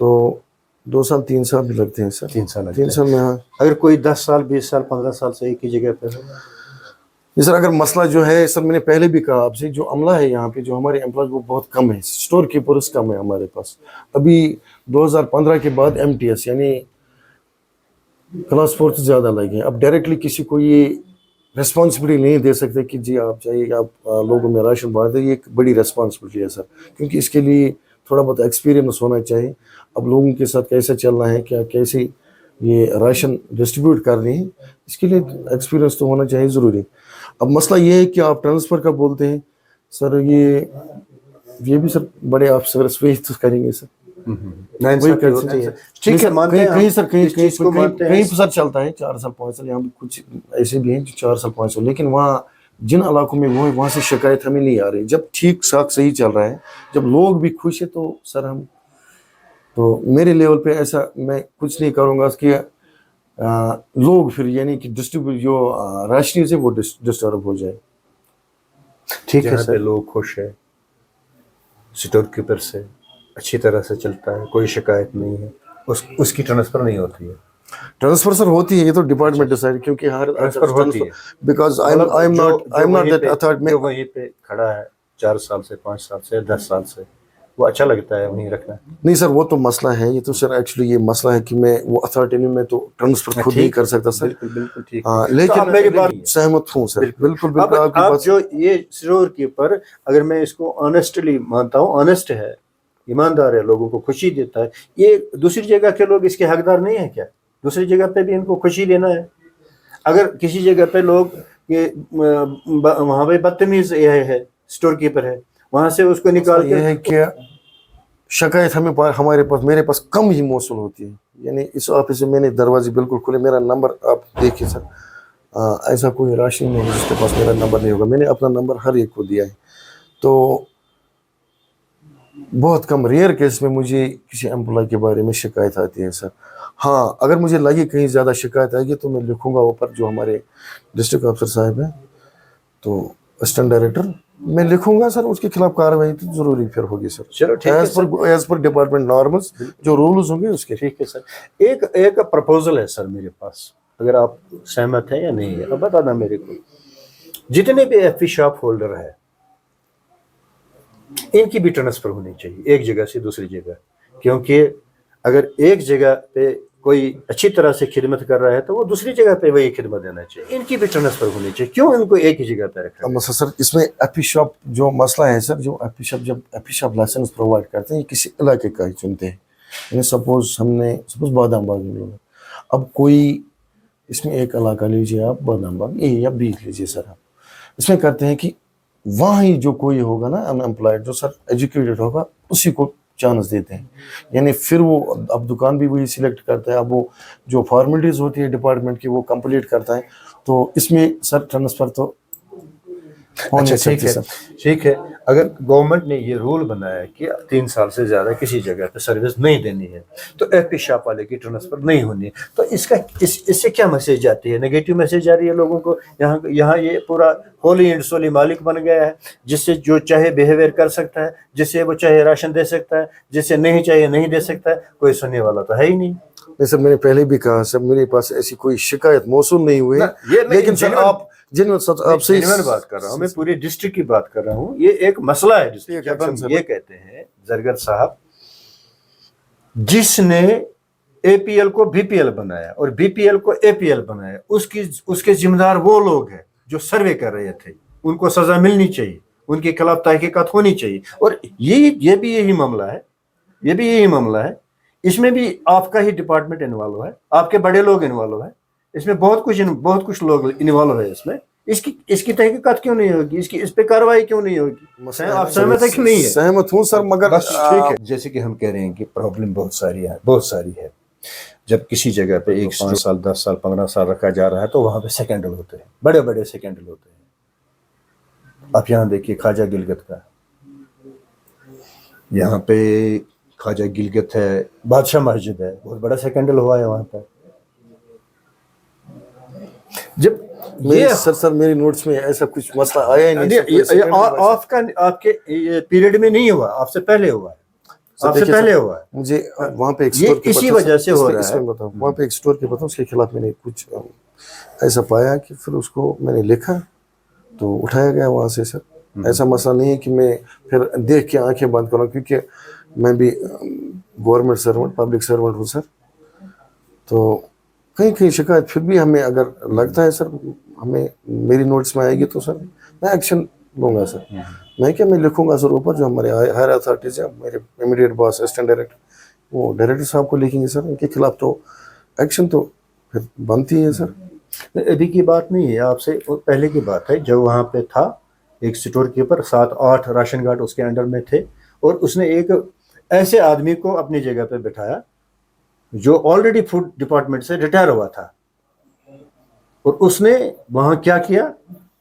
तो 2 साल 3 साल भी लगते हैं सर। 3 साल में। हाँ, अगर कोई 10 साल 20 साल 15 साल से एक ही जगह पे है सर, अगर मसला जो है सर, मैंने पहले भी कहा आपसे, जो अमला है यहाँ पे, जो हमारे एम्प्लॉय वो बहुत कम है, स्टोर कीपर्स कम है हमारे पास। अभी 2015 के बाद MTS यानी क्लास 4 से ज़्यादा लगे हैं। अब डायरेक्टली किसी को ये रिस्पॉन्सिबिलिटी नहीं दे सकते कि जी आप चाहिए आप लोगों में राशन बांटें, ये एक बड़ी रिस्पॉन्सिबिलिटी है सर, क्योंकि इसके लिए थोड़ा बहुत एक्सपीरियंस होना चाहिए। अब लोगों के साथ कैसे चलना है, क्या कैसे ये राशन डिस्ट्रीब्यूट करनी है, इसके लिए एक्सपीरियंस तो होना चाहिए ज़रूरी। अब मसला ये है कि आप ट्रांसफ़र का बोलते हैं सर, ये भी सर बड़े आप सर्विस वेज तो करेंगे सर, वही करते हैं। ठीक है, मानते हैं कहीं सर कहीं इस चीज को मानते हैं। कहीं सर चलता है 4 साल 5 साल, यहाँ भी कुछ ऐसे भी हैं जो 4 साल 5 साल, लेकिन वहाँ जिन इलाकों में वो है वहाँ से शिकायत हमें नहीं आ रही। जब ठीक ठाक सही चल रहा है, जब लोग भी खुश है, तो सर हम तो मेरे लेवल पे ऐसा मैं कुछ नहीं करूँगा कि लोग फिर यानी कि डिस्ट्रीब्यूट जो राशनिंग से वो डिस्टर्ब हो जाए। ठीक है सर, लोग खुश है, स्टोर कीपर से अच्छी तरह से चलता है, कोई शिकायत नहीं है, उसकी ट्रांसफर नहीं होती है। ट्रांसफर सर होती है, ये तो डिपार्टमेंट डिसाइड, क्योंकि हर ट्रांसफर होती है, because I am not that authority. जो वहीं पे खड़ा है 4 साल से 5 साल से 10 साल से, वो अच्छा लगता है वहीं रखना। नहीं सर, वो तो मसला है, ये तो सर एक्चुअली ये मसला है कि मैं वो अथॉरिटी में तो ट्रांसफर खुद नहीं कर सकता सर। बिल्कुल बिल्कुल ठीक हाँ, है, लेकिन तो मेरी बात सहमत हूँ सर, बिल्कुल बिल्कुल आपकी आप बात। जो ये स्टोर कीपर, अगर मैं इसको ऑनेस्टली मानता हूँ, ऑनेस्ट है, ईमानदार है, लोगों को खुशी देता है, ये दूसरी जगह के लोग इसके हकदार नहीं है क्या? दूसरी जगह पे भी इनको खुशी देना है। अगर किसी जगह पे लोग ये वहाँ पे बदतमीज है स्टोर कीपर है, वहाँ से उसको निकाल के, ये है कि शिकायत हमारे पास मेरे पास कम ही मौसूल होती है। यानी इस ऑफिस में मैंने दरवाजे बिल्कुल खुले, मेरा नंबर आप देखिए सर, ऐसा कोई राशि नहीं है जिसके पास मेरा नंबर नहीं होगा, मैंने अपना नंबर हर एक को दिया है। तो बहुत कम रेयर केस में मुझे किसी एम्प्लॉय के बारे में शिकायत आती है सर। हाँ, अगर मुझे लगे कहीं ज़्यादा शिकायत आएगी तो मैं लिखूंगा ऊपर, जो हमारे डिस्ट्रिक्ट ऑफिसर साहब हैं, तो असिस्टेंट डायरेक्टर, मैं लिखूंगा सर, उसके खिलाफ कार्रवाई तो जरूरी फिर होगी सर। चलो ठीक है, एज पर डिपार्टमेंट नॉर्म्स जो रूल्स होंगे उसके। ठीक है सर। एक प्रपोजल है सर मेरे पास, अगर आप सहमत हैं या नहीं है, अब बताना मेरे को। जितने भी एफपी शॉप होल्डर है, इनकी भी ट्रांसफर होनी चाहिए एक जगह से दूसरी जगह, क्योंकि अगर एक जगह पे कोई अच्छी तरह से खिदमत कर रहा है तो वो दूसरी जगह पे वही खिदमत देना चाहिए। इनकी भी ट्रांसफर होनी चाहिए, क्यों इनको एक ही जगह पे रखा है? सर इसमें एफपी शॉप जो मसला है सर, जो एफपी शॉप जब एफपी शॉप लाइसेंस प्रोवाइड करते हैं, ये किसी इलाके का ही चुनते हैं। यानी सपोज बादाम बाग में, अब कोई इसमें एक इलाका लीजिए आप, बादाम बाग ए या बी लीजिए सर, आप इसमें करते हैं कि वहाँ ही जो कोई होगा ना अनएम्प्लॉयड, जो सर एजुकेटेड होगा, उसी को चांस देते हैं। यानी फिर वो अब दुकान भी वही सिलेक्ट करता है, अब वो जो फॉर्मेलिटीज़ होती है डिपार्टमेंट की वो कंप्लीट करता है। तो इसमें सर ट्रांसफ़र तो अच्छा ठीक है। अगर गवर्नमेंट ने ये रूल बनाया कि 3 साल से ज़्यादा किसी जगह पे सर्विस नहीं देनी है, तो एफपी शॉप वाले की ट्रांसफ़र नहीं होनी है, तो इससे क्या मैसेज जाती है? नेगेटिव मैसेज जा रही है लोगों को। यहाँ ये पूरा होली एंड सोली मालिक बन गया है, जिससे जो चाहे बिहेवियर कर सकता है, जिससे वो चाहे राशन दे सकता है, जिससे नहीं चाहिए नहीं दे सकता है, कोई सुनने वाला तो है ही नहीं। सर मैंने पहले भी कहा सर, मेरे पास ऐसी कोई शिकायत मौसूल नहीं हुई, लेकिन सर आप आपसे बात कर रहा हूँ, मैं पूरे डिस्ट्रिक्ट की बात कर रहा हूँ। ये एक मसला है डिस्ट्रिक्ट। जब हम ये कहते हैं जरगर साहब, जिसने एपीएल को बीपीएल बनाया और बीपीएल को एपीएल बनाया, उसके जिम्मेदार वो लोग हैं जो सर्वे कर रहे थे, उनको सजा मिलनी चाहिए, उनके खिलाफ तहकीकात होनी चाहिए। और ये भी यही मामला है, इसमें भी आपका ही डिपार्टमेंट इन्वॉल्व है, आपके बड़े लोग इन्वॉल्व है, इसमें बहुत कुछ लोग इन्वॉल्व है इसमें। इसकी तहकीकात क्यों नहीं होगी? इस पे कार्रवाई क्यों नहीं होगी? आप सहमत है कि नहीं है? सहमत हूँ सर, मगर ठीक है। जैसे कि हम कह रहे हैं कि प्रॉब्लम बहुत सारी है। जब किसी जगह पे 1 5 साल 10 साल 15 साल रखा जा रहा है, तो वहां पे स्कैंडल होते हैं, बड़े स्कैंडल होते हैं। आप यहाँ देखिए ख्वाजा गिलगित का, यहाँ पे ख्वाजा गिलगित है, बादशाह मस्जिद है, बहुत बड़ा स्कैंडल हुआ है वहां पर। जब ये सर मेरी नोट्स में ऐसा कुछ मसला आया ही नहीं। आपके पीरियड में नहीं हुआ, आपसे पहले हुआ है, मुझे वहाँ पे एक स्टोर के इसी वजह से हो रहा है। वहाँ पे एक स्टोर के बताऊँ, उसके खिलाफ मैंने कुछ ऐसा पाया कि फिर उसको मैंने लिखा तो उठाया गया वहाँ से सर। ऐसा मसला नहीं है कि मैं फिर देख के आंखें बंद करूँ, क्योंकि मैं भी गवर्नमेंट सर्वेंट पब्लिक सर्वेंट हूँ सर। तो कहीं शिकायत फिर भी हमें अगर लगता है सर, हमें मेरी नोट्स में आएगी तो सर मैं एक्शन लूँगा सर। मैं लिखूंगा सर ऊपर, जो हमारे हायर अथॉरिटीज है, मेरे इमीडिएट बॉस असिस्टेंट डायरेक्टर, वो डायरेक्टर साहब को लिखेंगे सर। इनके खिलाफ तो एक्शन तो फिर बनती है सर। अभी की बात नहीं है, आपसे पहले की बात है। जब वहाँ पे था एक स्टोर कीपर, 7-8 राशन कार्ड उसके अंडर में थे, और उसने ایسے آدمی کو اپنی جگہ پہ بٹھایا جو آلریڈی فوڈ ڈپارٹمنٹ سے ریٹائر ہوا تھا, اور اس نے وہاں کیا کیا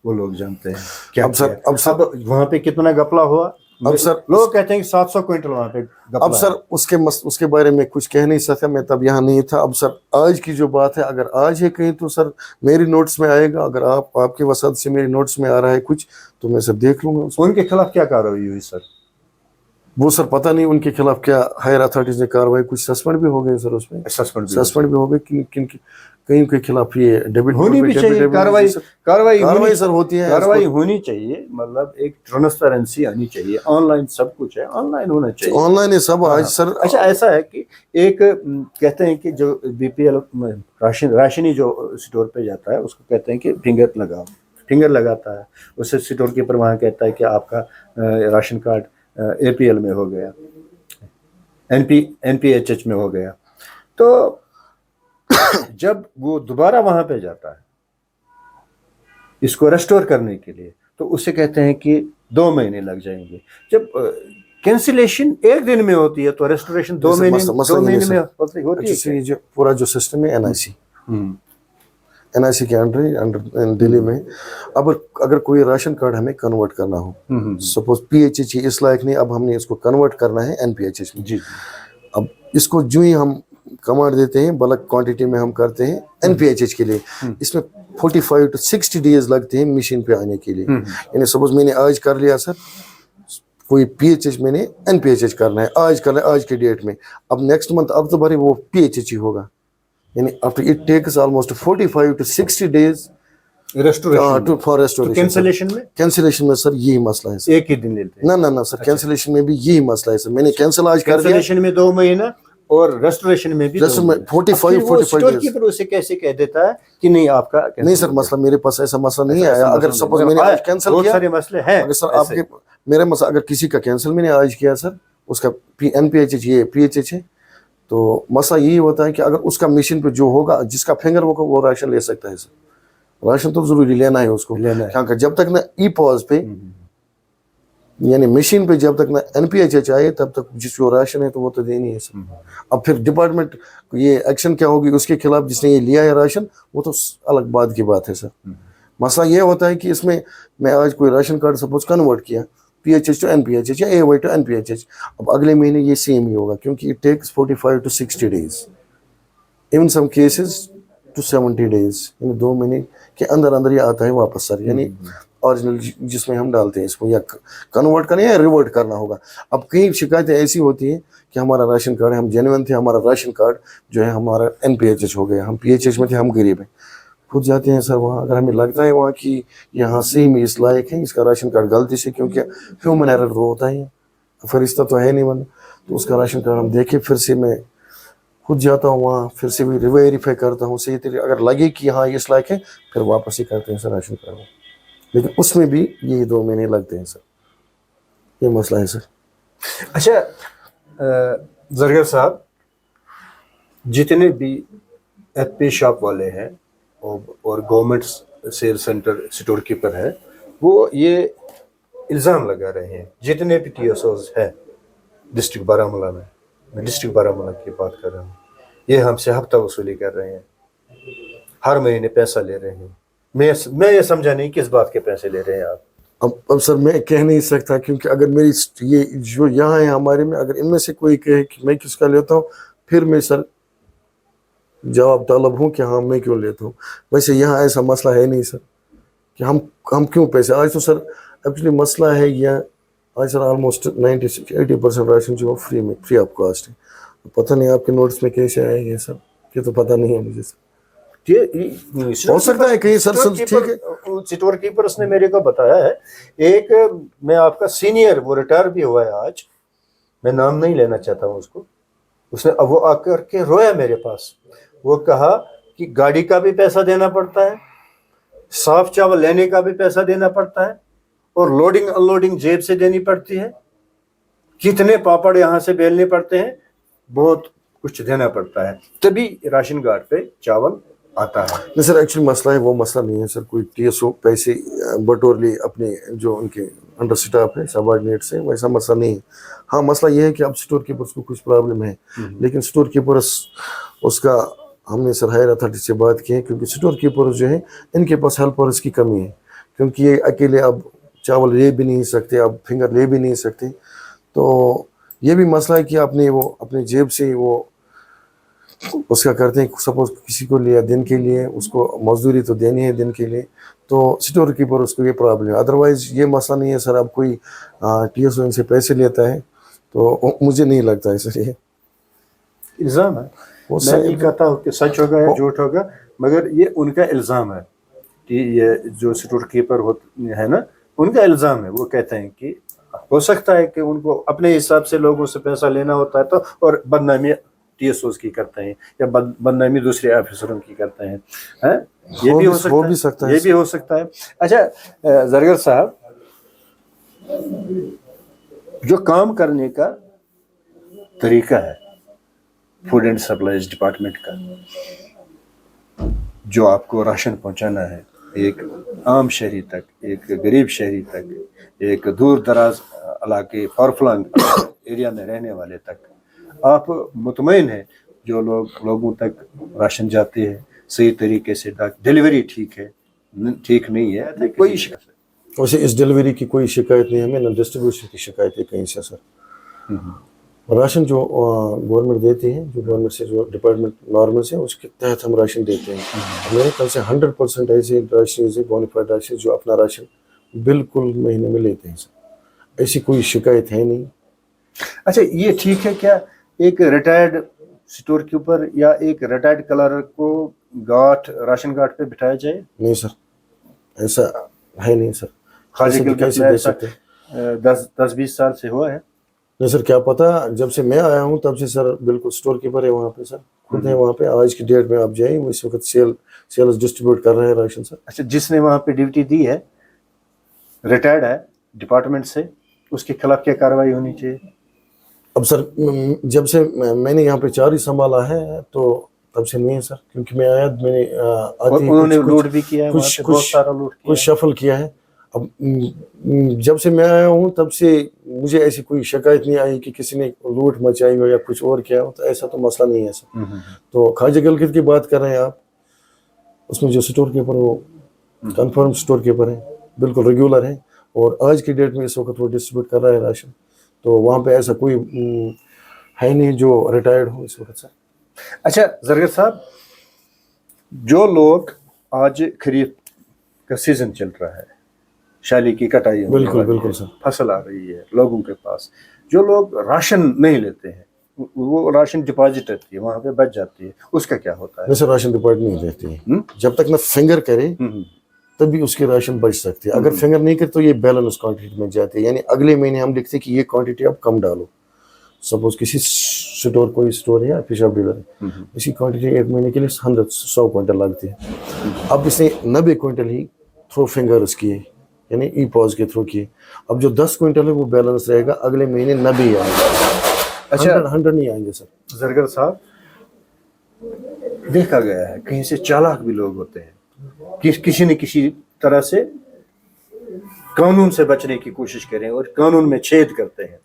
وہ لوگ جانتے ہیں کیا اب وہاں پہ کتنا گپلا ہوا. اب سر لوگ کہتے ہیں کہ 700 کوئنٹل وہاں پہ گپلا. اب سر اس کے بارے میں کچھ کہہ نہیں سکتا, میں تب یہاں نہیں تھا. اب سر آج کی جو بات ہے, اگر آج ہے کہیں تو سر میری نوٹس میں آئے گا, اگر آپ کے وسعت سے میری نوٹس میں آ رہا ہے کچھ تو میں سر دیکھ لوں گا. ان کے خلاف کیا کارروائی ہوئی سر؟ وہ سر پتہ نہیں ان کے خلاف کیا ہائر اتھارٹیز نے کاروائی, کچھ سسپینڈ بھی ہو گئے سر, اس میں سسپینڈ بھی ہو گئے. کہیں کے خلاف یہ ڈیبٹ ہونی بھی چاہیے, کاروائی سر ہوتی ہے, کاروائی ہونی چاہیے. مطلب ایک ٹرانسپیرنسی آنی چاہیے. آن لائن سب کچھ ہے, آن لائن ہونا چاہیے. آن لائن ہے سب آج سر. اچھا ایسا ہے کہ ایک کہتے ہیں کہ جو بی پی ایل راشنی جو اسٹور پہ جاتا ہے اس کو کہتے ہیں کہ فنگر لگاؤ, فنگر لگاتا ہے. اس سے اسٹور کیپر وہاں کہتا ہے کہ آپ کا راشن کارڈ اے پی ایل میں ہو گیا, این پی ایچ ایچ میں ہو گیا. تو جب وہ دوبارہ وہاں پہ جاتا ہے اس کو ریسٹور کرنے کے لیے تو اسے کہتے ہیں کہ 2 مہینے لگ جائیں گے. جب کینسلیشن 1 دن میں ہوتی ہے تو ریسٹوریشن 2 مہینے میں ہوتی ہے. جو پورا جو سسٹم ہے این آئی سی کے انڈر دلی میں, اب اگر کوئی راشن کارڈ ہمیں کنورٹ کرنا ہو, سپوز پی ایچ ایچ اس لائق نہیں, اب ہم نے اس کو کنورٹ کرنا ہے این پی ایچ ایچ میں. اب اس کو جو ہی ہم کمانڈ دیتے ہیں بلک کوانٹٹی میں ہم کرتے ہیں این پی ایچ ایچ کے لیے, اس میں 45 to 60 ڈیز لگتے ہیں مشین پہ آنے کے لیے. یعنی سپوز میں نے آج کر لیا سر کوئی پی ایچ ایچ, میں نے این پی ایچ ایچ کرنا ہے آج کرنا ہے آج کے ڈیٹ میں, اب نیکسٹ منتھ اب تو بھائی وہ پی ایچ ایچ ہی ہوگا. یعنی after it takes almost 45 to 60 days for restoration. Cancellation میں سر یہی مسئلہ ہے سر, ایک ہی دن لیتے ہیں. نہ سر کینسلیشن میں بھی یہی مسئلہ ہے سر. میں نے کینسل آج کر دیا, کینسلیشن میں 2 مہینہ اور ریسٹوریشن میں بھی 45 days. اسے کیسے کہہ دیتا ہے کہ نہیں آپ کا نہیں سر مسئلہ میرے پاس ایسا مسئلہ نہیں آیا. اگر سپوز میں نے آج کینسل کیا, بہت سارے مسئلے ہیں اگر سر آپ کے میرا مسئلہ اگر کسی کا کینسل میں نے آج کیا سر, اس کا این پی ایچ ایچ یہ پی ایچ ایچ ہے, تو مسئلہ یہی ہوتا ہے کہ اگر اس کا مشین پہ جو ہوگا جس کا فنگر ہوگا وہ راشن لے سکتا ہے سر. راشن تو ضروری لینا ہے اس کو, کیونکہ جب تک نہ ای پاز پہ یعنی مشین پہ جب تک نہ این پی ایچ ایچ آئے تب تک جس کو راشن ہے تو وہ تو دینی ہے سر. اب پھر ڈپارٹمنٹ یہ ایکشن کیا ہوگی اس کے خلاف جس نے یہ لیا ہے راشن, وہ تو الگ بات کی بات ہے سر. مسئلہ یہ ہوتا ہے کہ اس میں آج کوئی راشن کارڈ سپوز کنورٹ کیا P H H to N P H H یا A Y to N P H H, اب اگلے مہینے یہ سیم ہی ہوگا کیونکہ it takes 45 to 60 days, even some cases to 70 days. یعنی 2 مہینے کے اندر یہ آتا ہے واپس سر. یعنی اوریجنل جس میں ہم ڈالتے ہیں اس کو یا کنورٹ کرنا یا ریورٹ کرنا ہوگا. اب کئی شکایتیں ایسی ہوتی ہیں کہ ہمارا راشن کارڈ ہے, ہم جینوئن تھے, ہمارا راشن کارڈ جو ہے ہمارا این پی ایچ ایچ ہو گیا, ہم پی ایچ ایچ میں تھے, ہم غریب ہیں. خود جاتے ہیں سر وہاں, اگر ہمیں لگتا ہے وہاں کی یہاں سے ہی اس لائق ہے اس کا راشن کارڈ غلطی سے, کیونکہ ہیومن ایرر تو ہوتا ہی ہے, فرشتہ تو ہے نہیں بنا, تو اس کا راشن کارڈ ہم دیکھیں, پھر سے میں خود جاتا ہوں وہاں, پھر سے بھی ویریفائی کرتا ہوں صحیح طریقے, اگر لگے کہ ہاں اس لائق ہے پھر واپس ہی کرتے ہیں سر راشن کارڈ. لیکن اس میں بھی یہی 2 مہینے لگتے ہیں سر, یہ مسئلہ ہے سر. اچھا زرگر صاحب, جتنے بھی ایف پی شاپ والے ہیں اور government sale center store keeper ہے, وہ یہ الزام لگا رہے ہیں, جتنے بھی ٹی ایس اوز ہیں ڈسٹرکٹ بارہمولہ میں ڈسٹرکٹ بارہمولہ کی بات کر رہا ہوں, یہ ہم سے ہفتہ وصولی کر رہے ہیں, ہر مہینے پیسہ لے رہے ہیں. میں یہ سمجھا نہیں کس بات کے پیسے لے رہے ہیں آپ. اب سر میں کہہ نہیں سکتا, کیونکہ اگر میری یہ جو یہاں ہے ہمارے میں, اگر ان میں سے کوئی کہے کہ میں کس کا لیتا ہوں, پھر میں سر جواب طلب ہوں کہ ہاں میں کیوں لیتا ہوں. ویسے یہاں ایسا مسئلہ ہے نہیں سر کہ ہم کیوں پیسے. آج تو سر ایکچولی مسئلہ ہے یہ, آج سر آلموسٹ 90-80% راشن جو فری آف کاسٹ ہے. پتہ نہیں آپ کے نوٹس میں کیسے آئے گے سر, یہ تو پتہ نہیں ہے مجھے سر. ہو سکتا ہے کہیں سر اسٹور کیپرس نے میرے کو بتایا ہے. ایک میں آپ کا سینئر وہ ریٹائر بھی ہوا ہے آج, میں نام نہیں لینا چاہتا ہوں اس کو, اس نے اب وہ آ کر کے رویا میرے پاس. وہ کہا کہ گاڑی کا بھی پیسہ دینا پڑتا ہے, صاف چاول لینے کا بھی پیسہ دینا پڑتا ہے, اور لوڈنگ ان لوڈنگ جیب سے دینی پڑتی ہے, کتنے پاپڑ یہاں سے بیلنے پڑتے ہیں, بہت کچھ دینا پڑتا ہے, تبھی راشن کارڈ پہ چاول आता है। नहीं सर, एक्चुअली मसला है वो मसला नहीं है सर, कोई TSO पैसे बटोर ले अपने जो उनके अंडर स्टाफ है सबॉर्डिनेट से, वैसा मसला नहीं है। हाँ मसला ये है कि अब स्टोर कीपर्स को कुछ प्रॉब्लम है, लेकिन स्टोर कीपर्स उसका हमने सर हायर अथॉरिटी से बात की है, क्योंकि स्टोर कीपर्स जो है इनके पास हेल्पर्स की कमी है, क्योंकि ये अकेले अब चावल ले भी नहीं सकते, अब फिंगर ले भी नहीं सकते। तो ये भी मसला है कि आपने वो अपने जेब से वो उसका करते हैं। सपोज किसी को लिया दिन के लिए, उसको मजदूरी तो देनी है दिन के लिए, तो स्टोर कीपर उसको ये प्रॉब्लम है। अदरवाइज ये मसला नहीं है सर। अब कोई TSO इनसे पैसे लेता है तो मुझे नहीं लगता है सर ये इल्ज़ाम है। मैं नहीं कहता हूँ कि सच होगा या झूठ होगा, मगर ये उनका इल्ज़ाम है कि ये जो स्टोर कीपर है ना, उनका इल्ज़ाम है। वो कहते हैं कि हो सकता है कि उनको अपने हिसाब से लोगों से पैसा लेना होता है, तो और बदनामी TSOs की करते हैं या बदनामी दूसरे ऑफिसरों की करते हैं, हैं? ये भी हो सकता है, ये भी हो सकता है। अच्छा जरगर साहब, जो काम करने का तरीका है फूड एंड सप्लाईज डिपार्टमेंट का, जो आपको राशन पहुंचाना है एक आम शहरी तक, एक गरीब शहरी तक, एक दूर दराज इलाके फारफ्लंग एरिया में रहने वाले तक, आप मुतमईन हैं जो लोगों तक राशन जाते हैं सही तरीके से, डिलीवरी ठीक है, ठीक नहीं है, कोई शिकायत? वैसे इस डिलीवरी की कोई शिकायत नहीं है हमें, ना डिस्ट्रीब्यूशन की शिकायत है कहीं से सर। राशन जो गवर्नमेंट देती है, जो गवर्नमेंट से जो डिपार्टमेंट नॉर्मल से, उसके तहत हम राशन देते हैं। मेरे ख्याल से 100% ऐसे राशन बोनाफाइड राशन जो अपना राशन बिल्कुल महीने में लेते हैं सर, ऐसी कोई शिकायत है नहीं। अच्छा ये ठीक है क्या एक रिटायर्ड स्टोर कीपर या एक रिटायर्ड क्लर्क को राशन गार्ड पे बिठाया जाए? नहीं सर, ऐसा है नहीं सर। खाली कैसे दे सकते? 10-20 साल से हुआ है? नहीं सर, क्या पता, जब से मैं आया हूँ तब से सर बिल्कुल स्टोर कीपर है वहाँ पे सर, खुद है वहाँ पे। आज की डेट में आप जाइए, वो इस वक्त सेल्स डिस्ट्रीब्यूट कर रहे हैं राशन सर। अच्छा, जिसने वहाँ पे ड्यूटी दी है, रिटायर्ड है डिपार्टमेंट से, उसके खिलाफ क्या कार्रवाई होनी चाहिए? अब सर जब से मैंने यहाँ पे 4 ही संभाला है तो तब से नहीं है सर, क्योंकि मैं आया, मैंने उन्होंने लूट भी किया है, बहुत सारा लूट किया, कुछ शफल किया है। अब जब से मैं आया हूँ तब से मुझे ऐसी कोई शिकायत नहीं आई कि किसी ने लूट मचाई हो या कुछ और किया हो, तो ऐसा तो मसला नहीं है सर। तो ख्वाजा गिलगित की बात कर रहे हैं आप, उसमें जो स्टोर कीपर वो कंफर्म स्टोर कीपर है, बिल्कुल रेगुलर है, और आज की डेट में इस वक्त वो डिस्ट्रीब्यूट कर रहा है राशन। तो वहाँ पे ऐसा कोई है नहीं जो रिटायर्ड हो इस वक्त सर। अच्छा जरगर साहब, जो लोग आज खरीफ का सीजन चल रहा है, शाली की कटाई, बिल्कुल सर, फसल आ रही है लोगों के पास, जो लोग राशन नहीं लेते हैं, वो राशन डिपॉजिट रहती है वहाँ पे बच जाती है, उसका क्या होता है? वैसे राशन डिपॉजिट नहीं रहती है, जब तक ना फिंगर करे तभी उसकी राशन बच सकती है। अगर फिंगर नहीं करे तो ये बैलेंस क्वांटिटी में जाती है, यानी अगले महीने हम लिखते हैं कि ये क्वांटिटी आप कम डालो। सपोज किसी स्टोर, कोई स्टोर है या फिश ऑफ डीलर है, इसी क्वांटिटी एक महीने के लिए 100 क्विंटल लगती है। अब इसने 90 क्विंटल ही थ्रू फिंगर्स किए, यानी ई पॉज के थ्रू किए। अब जो 10 क्विंटल है वो बैलेंस रहेगा, अगले महीने 90 आएंगे। अच्छा, 100 नहीं आएंगे सर। जरगर साहब, देखा गया है कहीं से चालाक भी लोग होते हैं, किसी न किसी तरह से कानून से बचने की कोशिश करें और कानून में छेद करते हैं।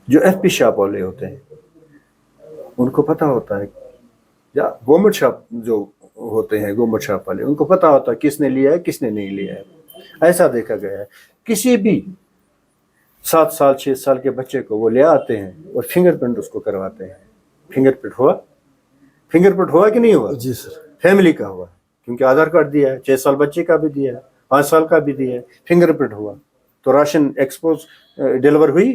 जो FP शॉप वाले होते हैं उनको पता होता है, या गवर्नमेंट शॉप जो होते हैं, गवर्नमेंट शॉप वाले, उनको पता होता है किसने लिया है किसने नहीं लिया है। ऐसा देखा गया है, किसी भी 7 साल 6 साल के बच्चे को वो ले आते हैं और फिंगरप्रिंट उसको करवाते हैं। फिंगरप्रिंट हुआ कि नहीं हुआ? जी सर, फैमिली का हुआ, क्योंकि आधार कार्ड दिया है, 6 साल बच्चे का भी दिया है, 5 साल का भी दिया है, फिंगरप्रिंट हुआ तो राशन डिलीवर हुई,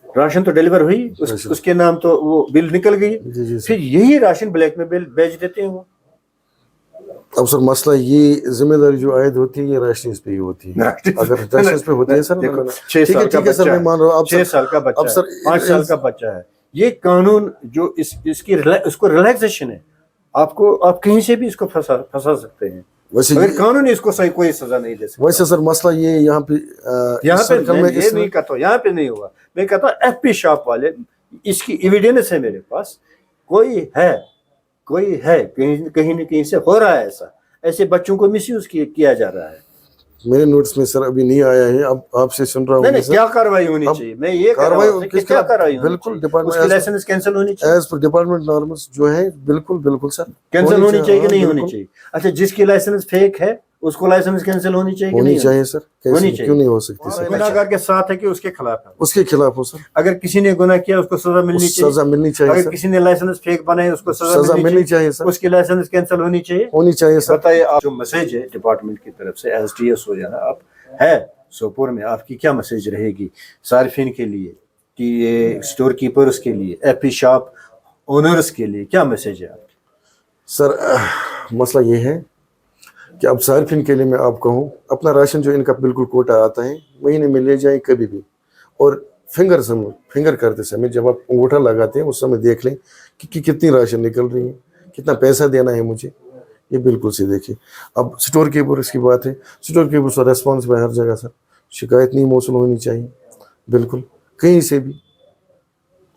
राशन तो डिलीवर हुई, उसके नाम तो वो बिल निकल गई, फिर यही राशन ब्लैक में बेच देते हैं वो। अब सर मसला ये जिम्मेदारी जो आयद होती है ये राशन पे ही होती है। अगर राशन पे होती है सर, 6 साल का बच्चा, मैं मान रहा हूँ, 6 साल का बच्चा, 5 साल का बच्चा है, ये कानून जो इसको रिलैक्सेशन है, आप कहीं से भी इसको फंसा सकते हैं, मगर कानून इसको कोई सजा नहीं दे सकता। वैसे सर मसला ये यहाँ पे ये नहीं कहता, यहाँ पे नहीं हुआ, मैं कहता FP शॉप वाले, इसकी एविडेंस है मेरे पास, कोई है कोई है, कहीं न कहीं से हो रहा है ऐसा, ऐसे बच्चों को मिसयूज किया जा रहा है। मेरे नोट्स में सर अभी नहीं आया है, अब आपसे सुन रहा हूँ। नहीं, क्या कार्रवाई होनी चाहिए, मैं ये कार्रवाई क्या कार्रवाई बिल्कुल डिपार्टमेंट लाइसेंस कैंसिल होनी चाहिए, एज पर डिपार्टमेंट नॉर्म्स जो है, बिल्कुल बिल्कुल सर कैंसिल होनी चाहिए कि नहीं होनी चाहिए। अच्छा, जिसकी लाइसेंस फेक है उसको लाइसेंस कैंसिल होनी चाहिए कि नहीं चाहिए सर? होनी चाहिए, क्यों नहीं हो सकती सर? गुनाहगार के साथ है कि उसके खिलाफ है, उसके खिलाफ हो सर। अगर किसी ने गुनाह किया उसको सजा मिलनी चाहिए, सजा मिलनी चाहिए अगर सर। किसी ने लाइसेंस फेक बनाए उसको सजा मिलनी चाहिए सर। उसकी लाइसेंस कैंसिल होनी चाहिए सर। बताइए आप, जो मैसेज है डिपार्टमेंट की तरफ से एसडीएस हो जाना आप है सोपोर में, आपकी क्या मैसेज रहेगी सार्फिन के लिए, कि ये स्टोर कीपर्स के लिए, एपी शॉप ओनर्स के लिए क्या मैसेज है आपकी? सर मसला ये है कि अब सार्फिन के लिए मैं आप कहूँ, अपना राशन जो इनका बिल्कुल कोटा आता है महीने में ले जाएं कभी भी, और फिंगर करते समय जब आप अंगूठा लगाते हैं उस समय देख लें कि कितनी राशन निकल रही है, कितना पैसा देना है मुझे, ये बिल्कुल से देखिए। अब स्टोर कीपर की बात है, स्टोर कीपर का रेस्पॉन्स है हर जगह सर, शिकायत नहीं मौसूल होनी चाहिए बिल्कुल कहीं से भी,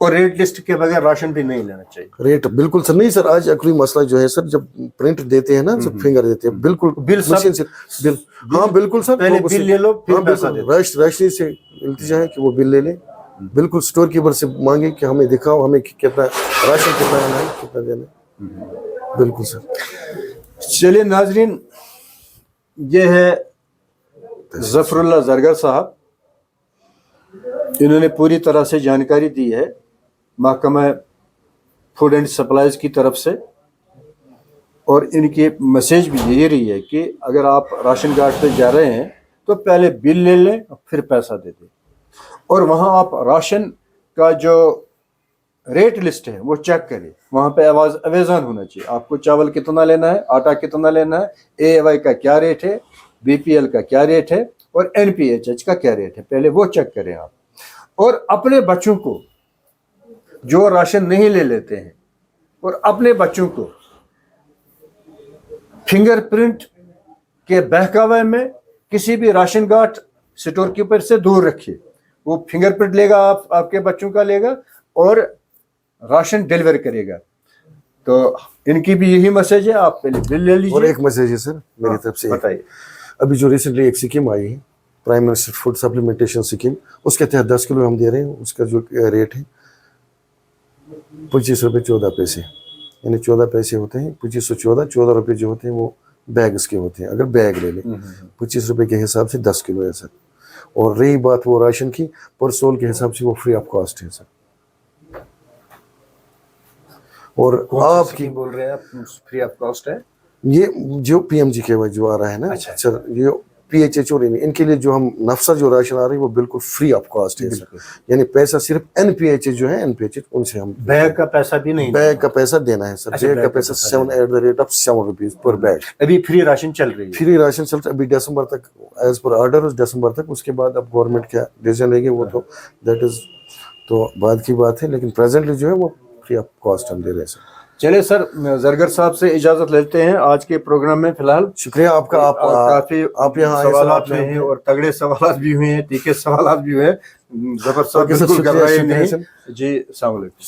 और रेट लिस्ट के बगैर राशन भी नहीं लेना चाहिए। रेट बिल्कुल सर नहीं सर, आज आखिरी मसला जो है सर, जब प्रिंट देते हैं ना, जब फिंगर देते हैं, बिल्कुल बिल मशीन से बिल, हाँ बिल्कुल सर, पहले बिल ले लो फिर पैसा दे दो। राशि से इल्तिजा है कि वो बिल ले लें, बिल्कुल स्टोर कीपर से मांगे कि हमें दिखाओ हमें कितना राशन कितना है, कितना देना है, बिल्कुल सर। चलिए नाजरीन, ये है जफरुल्लाह जरगर साहब, इन्होंने पूरी तरह से जानकारी दी है महकमा फूड एंड सप्लाईज की तरफ से, और इनकी मैसेज भी यही रही है कि अगर आप राशन कार्ड पे जा रहे हैं तो पहले बिल ले लें फिर पैसा दे दें, और वहाँ आप राशन का जो रेट लिस्ट है वो चेक करें, वहाँ पे अवेजान होना चाहिए आपको चावल कितना लेना है, आटा कितना लेना है, AAY का क्या रेट है, BPL का क्या रेट है और NPHH का क्या रेट है, पहले वो चेक करें आप। और अपने बच्चों को जो राशन नहीं ले लेते हैं, और अपने बच्चों को फिंगरप्रिंट के बहकावे में किसी भी राशन कार्ड स्टोर कीपर से दूर रखिए, वो फिंगरप्रिंट लेगा, आपके बच्चों का लेगा और राशन डिलीवर करेगा। तो इनकी भी यही मैसेज है, आप पहले बिल ले लीजिए। और एक मैसेज है सर मेरी तरफ से, बताइए। अभी जो रिसेंटली एक स्कीम आई है, prime minister food supplementation scheme, उसके तहत 10 किलो हम दे रहे हैं, उसका जो रेट है 25 रुपये 14 पैसे, यानी 14 पैसे होते हैं, 2514 रुपये जो होते हैं वो बैग्स के होते हैं, अगर बैग ले लें 25 रुपये के हिसाब से 10 किलो है सर। और रही बात वो राशन की, पर सोल के हिसाब से वो फ्री ऑफ कॉस्ट है सर। और आपकी बोल रहे हैं आप फ्री ऑफ कॉस्ट है, ये जो PMGKY जो आ रहा है ना सर, ये PHH और इनके लिए जो हम नफसा जो राशन आ रही है वो बिल्कुल फ्री ऑफ कॉस्ट है सर, यानी पैसा सिर्फ NPHH जो है, NPHH उनसे हम बैग का पैसा भी नहीं, बैग का पैसा देना है सर। बैग का पैसा 7 रुपीज पर बैग। अभी फ्री राशन चल रही है, फ्री राशन चलता है अभी दिसंबर तक, एज पर ऑर्डर उस दिसंबर तक, उसके बाद अब गवर्नमेंट क्या डिसीजन लेगी वो तो दैट इज तो बाद की बात है, लेकिन प्रेजेंटली जो है वो फ्री ऑफ कॉस्ट हम दे रहे हैं सर। चलिए सर, जरगर साहब से इजाजत लेते हैं आज के प्रोग्राम में। फिलहाल शुक्रिया आपका, काफी आप यहाँ सवालात हुए हैं और तगड़े सवालात भी हुए हैं, तीखे सवालात भी हुए हैं, जबर साहब बिल्कुल कर रहे हैं। जी, अस्सलाम वालेकुम।